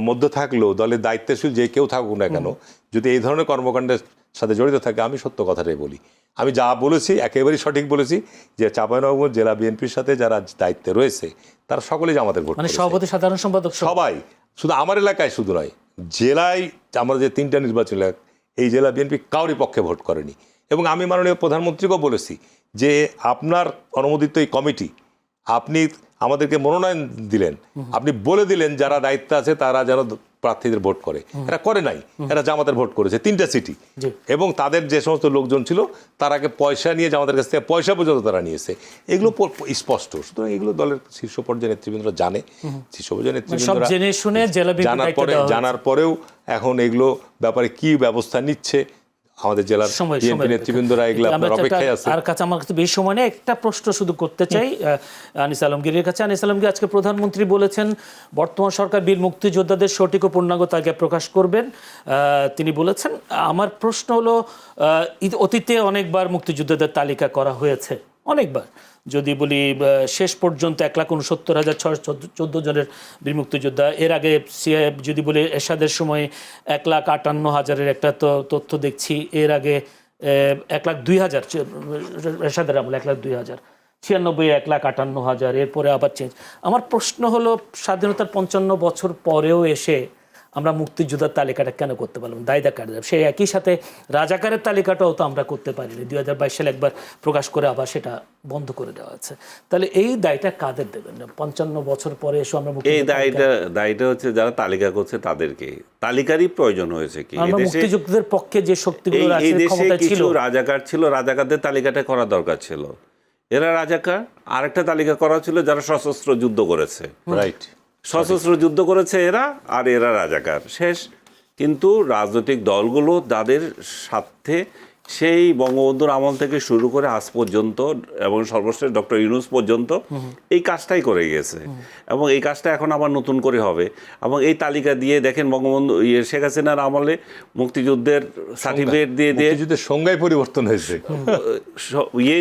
মধ্যে থাকলেও, দলের দায়িত্বশীল যে কেউ থাকুক না কেন, যদি এই ধরনের কর্মকাণ্ডের সাথে জড়িত থাকে, আমি সত্য কথাটাই বলি। আমি যা বলেছি একেবারেই সঠিক বলেছি, যে চাঁপাইনবাবগঞ্জ জেলা বিএনপির সাথে যারা দায়িত্বে রয়েছে তারা সকলেই আমাদের ভোট, মানে সভাপতি, সাধারণ সম্পাদক সবাই, শুধু আমার এলাকায় শুধু নয়, জেলায় আমরা যে 3টা নির্বাচন এলাকা, এই জেলা বিএনপি কাউরই পক্ষে ভোট করেনি। এবং আমি মাননীয় প্রধানমন্ত্রীকেও বলেছি যে আপনার অনুমোদিত এই কমিটি, আপনি আমাদেরকে মনোনয়ন দিলেন, আপনি বলে দিলেন যারা দায়িত্বে আছে তারা যেন প্রার্থীদের ভোট করে, এরা করে নাই, এরা জামাতের ভোট করেছে 3টা সিটি। এবং তাদের যে সমস্ত লোকজন ছিল তারাকে পয়সা নিয়ে, জামাতের কাছ থেকে পয়সা পর্যন্ত তারা নিয়েছে, এগুলো স্পষ্ট। সুতরাং এগুলো দলের শীর্ষ পর্যায়ের নেতৃবৃন্দরা জানে, শীর্ষ পর্যায়ের নেতৃবৃন্দরা জানার পরেও এখন এগুলো ব্যাপারে কি ব্যবস্থা নিচ্ছে আমাদের জেলার নেতৃবৃন্দরা, এগুলো আপনার অপেক্ষায় আছে। আর কাছে আমার কাছে বেশি সময় নেই, একটা প্রশ্ন শুধু করতে চাই আনিস আলমগীরের কাছে। আনিস আলমগীর, আজকে প্রধানমন্ত্রী বলেছেন বর্তমান সরকার বীর মুক্তিযোদ্ধাদের সঠিক ও পূর্ণাঙ্গ তালিকা প্রকাশ করবেন, তিনি বলেছেন। আমার প্রশ্ন হলো, অতীতে অনেকবার মুক্তিযোদ্ধাদের তালিকা করা হয়েছে, অনেকবার, যদি বলি শেষ পর্যন্ত 1,69,614 জনের বীর মুক্তিযোদ্ধা। এর আগে যদি বলি এরশাদের সময় 1,58,000-এর একটা তথ্য দেখছি। এর আগে 1,02,000, এরশাদের আমলে 1,02,000, 96 1,58,000, এরপরে আবার চেঞ্জ। আমার প্রশ্ন হলো, স্বাধীনতার 55 বছর পরেও এসে আমরা মুক্তিযোদ্ধার তালিকাটা কেন করতে পারলাম? দায়দা কাটে যাবে। সেই একই সাথে রাজাকারের তালিকাটাও তো আমরা করতে পারিনি। 2022 সালে একবার প্রকাশ করে আবার সেটা বন্ধ করে দেওয়া আছে। তাহলে এই দায়টা কাদের দেবেন? 55 বছর পরে এসে আমরা এই দায়টা হচ্ছে যারা তালিকা করছে তাদেরকে। তালিকারই প্রয়োজন হয়েছে কি? মুক্তিযুদ্ধের পক্ষে যে শক্তিগুলো আছে, ক্ষমতা ছিল, রাজাকার ছিল, রাজাকারদের তালিকাটা করা দরকার ছিল। এরা রাজাকার। আরেকটা তালিকা করা ছিল যারা সশস্ত্র যুদ্ধ করেছে, রাইট, সশস্ত্র যুদ্ধ করেছে এরা, আর এরা রাজাকার, শেষ। কিন্তু রাজনৈতিক দলগুলো যাদের সাথে সেই বঙ্গবন্ধুর আমল থেকে শুরু করে আজ পর্যন্ত এবং সর্বশেষ ডক্টর ইউনূস পর্যন্ত এই কাজটাই করে গেছে, এবং এই কাজটা এখন আবার নতুন করে হবে। এবং এই তালিকা দিয়ে দেখেন, বঙ্গবন্ধু শেখ হাসিনার আমলে মুক্তিযুদ্ধের সার্টিফিকেট দিয়ে মুক্তিযুদ্ধের সংজ্ঞায় পরিবর্তন হয়েছে,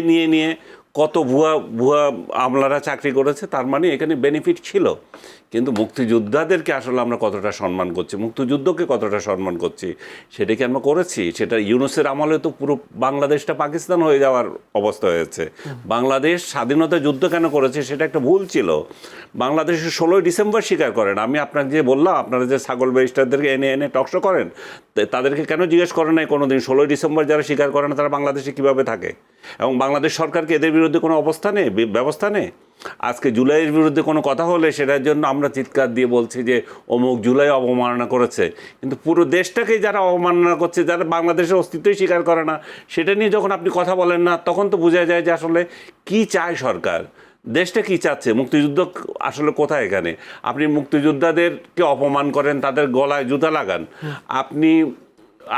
নিয়ে কত ভুয়া ভুয়া আমলারা চাকরি করেছে, তার মানে এখানে বেনিফিট ছিল। কিন্তু মুক্তিযোদ্ধাদেরকে আসলে আমরা কতটা সম্মান করছি, মুক্তিযুদ্ধকে কতটা সম্মান করছি, সেটা কি আমরা করেছি? সেটা ইউনূসের আমলে তো পুরো বাংলাদেশটা পাকিস্তান হয়ে যাওয়ার অবস্থা হয়েছে। বাংলাদেশ স্বাধীনতা যুদ্ধ কেন করেছে সেটা একটা ভুল ছিল। বাংলাদেশের 16ই ডিসেম্বর স্বীকার করেন। আমি আপনাকে যে বললাম, আপনারা যে ছাগল ব্যারিস্টারদেরকে এনে এনে টকশো করেন, তাদেরকে কেন জিজ্ঞেস করেন নাই কোনো দিন 16ই ডিসেম্বর যারা স্বীকার করে না তারা বাংলাদেশে কীভাবে থাকে? এবং বাংলাদেশ সরকারকে এদের বিরুদ্ধে কোনো অবস্থা নেই, ব্যবস্থা নেই। আজকে জুলাইয়ের বিরুদ্ধে কোনো কথা হলে সেটার জন্য আমরা চিৎকার দিয়ে বলছি যে অমুক জুলাই অবমাননা করেছে, কিন্তু পুরো দেশটাকেই যারা অবমাননা করছে, যারা বাংলাদেশের অস্তিত্বই স্বীকার করে না, সেটা নিয়ে যখন আপনি কথা বলেন না, তখন তো বোঝা যায় যে আসলে কি চায় সরকার, দেশটা কি চাচ্ছে, মুক্তিযুদ্ধ আসলে কোথায় এখানে। আপনি মুক্তিযোদ্ধাদেরকে অপমান করেন, তাদের গলায় জুতা লাগান,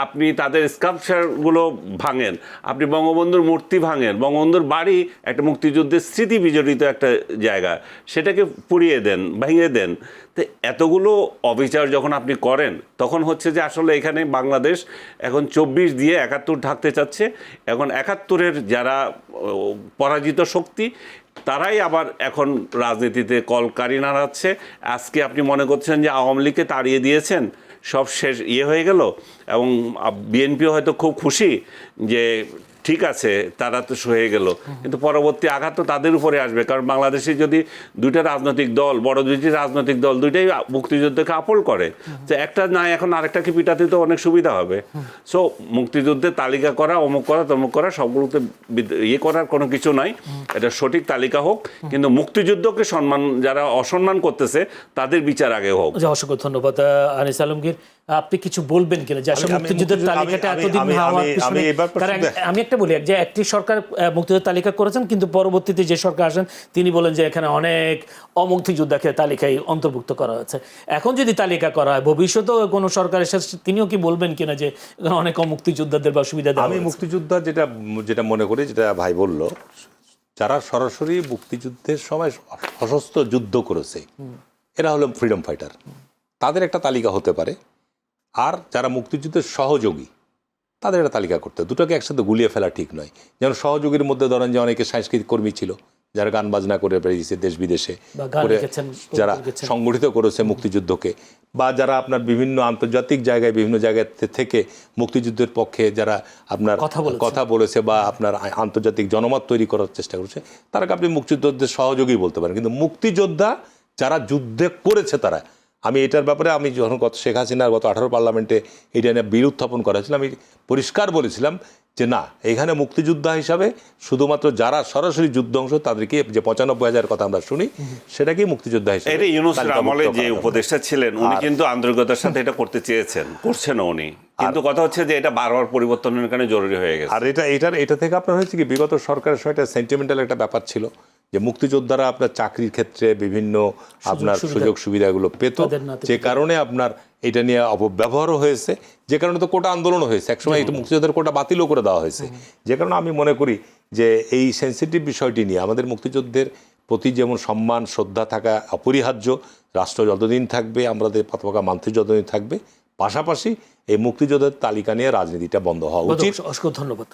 আপনি তাদের স্কাল্পচারগুলো ভাঙেন, আপনি বঙ্গবন্ধুর মূর্তি ভাঙেন, বঙ্গবন্ধুর বাড়ি একটা মুক্তিযুদ্ধের স্মৃতি বিজড়িত একটা জায়গা, সেটাকে পুড়িয়ে দেন, ভেঙে দেন। তো এতগুলো অবিচার যখন আপনি করেন, তখন হচ্ছে যে আসলে এখানে বাংলাদেশ এখন 24 দিয়ে 71 ঢাকতে চাচ্ছে। এখন 71-এর যারা পরাজিত শক্তি, তারাই আবার এখন রাজনীতিতে কলকারি নাড়াচ্ছে। আজকে আপনি মনে করছেন যে আওয়ামী লীগকে তাড়িয়ে দিয়েছেন, সব শেষ হয়ে গেল, এবং বিএনপিও হয়তো খুব খুশি যে ঠিক আছে তারা তো হয়ে গেল, কিন্তু পরবর্তী আঘাত তো তাদের উপরে আসবে। কারণ বাংলাদেশে যদি দুইটা রাজনৈতিক দল, বড় দুইটি রাজনৈতিক দল, দুইটাই মুক্তিযুদ্ধকে আপল করে, তো একটা না এখন আরেকটাকে পিটাতে তো অনেক সুবিধা হবে। সো মুক্তিযুদ্ধের তালিকা করা, অমুক করা, তমুক করা, সবগুলোতে করার কোনো কিছু নাই। এটা সঠিক তালিকা হোক, কিন্তু মুক্তিযুদ্ধকে সম্মান, যারা অসম্মান করতেছে তাদের বিচার আগে হোক। অসংখ্য ধন্যবাদ। আনিস আলমগীর, আপনি কিছু বলবেন কিনা যে আসলে মুক্তিযুদ্ধের তালিকাটা এতদিন হওয়ার পিছনে? কারণ আমি একটা বলি, যে একটি সরকার মুক্তিযুদ্ধের তালিকা করেছেন, কিন্তু পরবর্তীতে যে সরকার আসেন তিনি বলেন যে এখানে অনেক অমুক্তিযোদ্ধাকে তালিকায় অন্তর্ভুক্ত করা হয়েছে। এখন যদি তালিকা করা হয়, ভবিষ্যতেও কোনো সরকার এসে তিনিও কি বলবেন কিনা যে অনেক অমুক্তিযোদ্ধাদের বা সুবিধা দেওয়া? আমি মুক্তিযোদ্ধা যেটা মনে করি, যেটা ভাই বলল, যারা সরাসরি মুক্তিযুদ্ধের সময় সশস্ত্র যুদ্ধ করেছে, এরা হলো ফ্রিডম ফাইটার, তাদের একটা তালিকা হতে পারে। আর যারা মুক্তিযুদ্ধের সহযোগী, তাদের একটা তালিকা করতে, দুটোকে একসাথে গুলিয়ে ফেলা ঠিক নয়। যেমন সহযোগীর মধ্যে ধরেন যে অনেকে সাংস্কৃতিক কর্মী ছিল, যারা গান বাজনা করে বেরিয়েছে দেশ বিদেশে, করে যারা সংগঠিত করেছে মুক্তিযুদ্ধকে, বা যারা আপনার বিভিন্ন আন্তর্জাতিক জায়গায়, বিভিন্ন জায়গা থেকে মুক্তিযুদ্ধের পক্ষে যারা আপনার কথা বলেছে বা আপনার আন্তর্জাতিক জনমত তৈরি করার চেষ্টা করেছে, তারাকে আপনি মুক্তিযুদ্ধের সহযোগী বলতে পারেন। কিন্তু মুক্তিযোদ্ধা যারা যুদ্ধে করেছে, তারা, আমি এটার ব্যাপারে, আমি যখন শেখ হাসিনার গত 18 পার্লামেন্টে এটা নিয়ে বিল উত্থাপন করা হয়েছিল, আমি পরিষ্কার বলেছিলাম যে না, এখানে মুক্তিযোদ্ধা হিসাবে শুধুমাত্র যারা সরাসরি যুদ্ধ অংশ, তাদেরকে যে 95,000 কথা আমরা শুনি, সেটাকেই মুক্তিযোদ্ধা হিসাবে। এটা ইউনূসের আমলে যে উপদেষ্টা ছিলেন, উনি কিন্তু আন্তরিকতার সাথে এটা করতে চেয়েছেন, করছেন উনি, কিন্তু কথা হচ্ছে যে এটা বারবার পরিবর্তনের কারণে জরুরি হয়ে গেছে। আর এটা থেকে আপনার হয়েছে কি, বিগত সরকারের সময় একটা সেন্টিমেন্টাল একটা ব্যাপার ছিল যে মুক্তিযোদ্ধারা আপনার চাকরির ক্ষেত্রে বিভিন্ন আপনার সুযোগ সুবিধাগুলো পেত, যে কারণে আপনার এটা নিয়ে অপব্যবহারও হয়েছে, যে কারণে তো কোটা আন্দোলনও হয়েছে, একসময় মুক্তিযোদ্ধার কোটা বাতিলও করে দেওয়া হয়েছে। যে কারণে আমি মনে করি যে এই সেন্সিটিভ বিষয়টি নিয়ে আমাদের মুক্তিযুদ্ধের প্রতি যেমন সম্মান শ্রদ্ধা থাকা অপরিহার্য, রাষ্ট্র যতদিন থাকবে, আমাদের পতাকা মানতে যতদিন থাকবে, পাশাপাশি এই মুক্তিযোদ্ধার তালিকা নিয়ে রাজনীতিটা বন্ধ হওয়া উচিত। অসংখ্য ধন্যবাদ।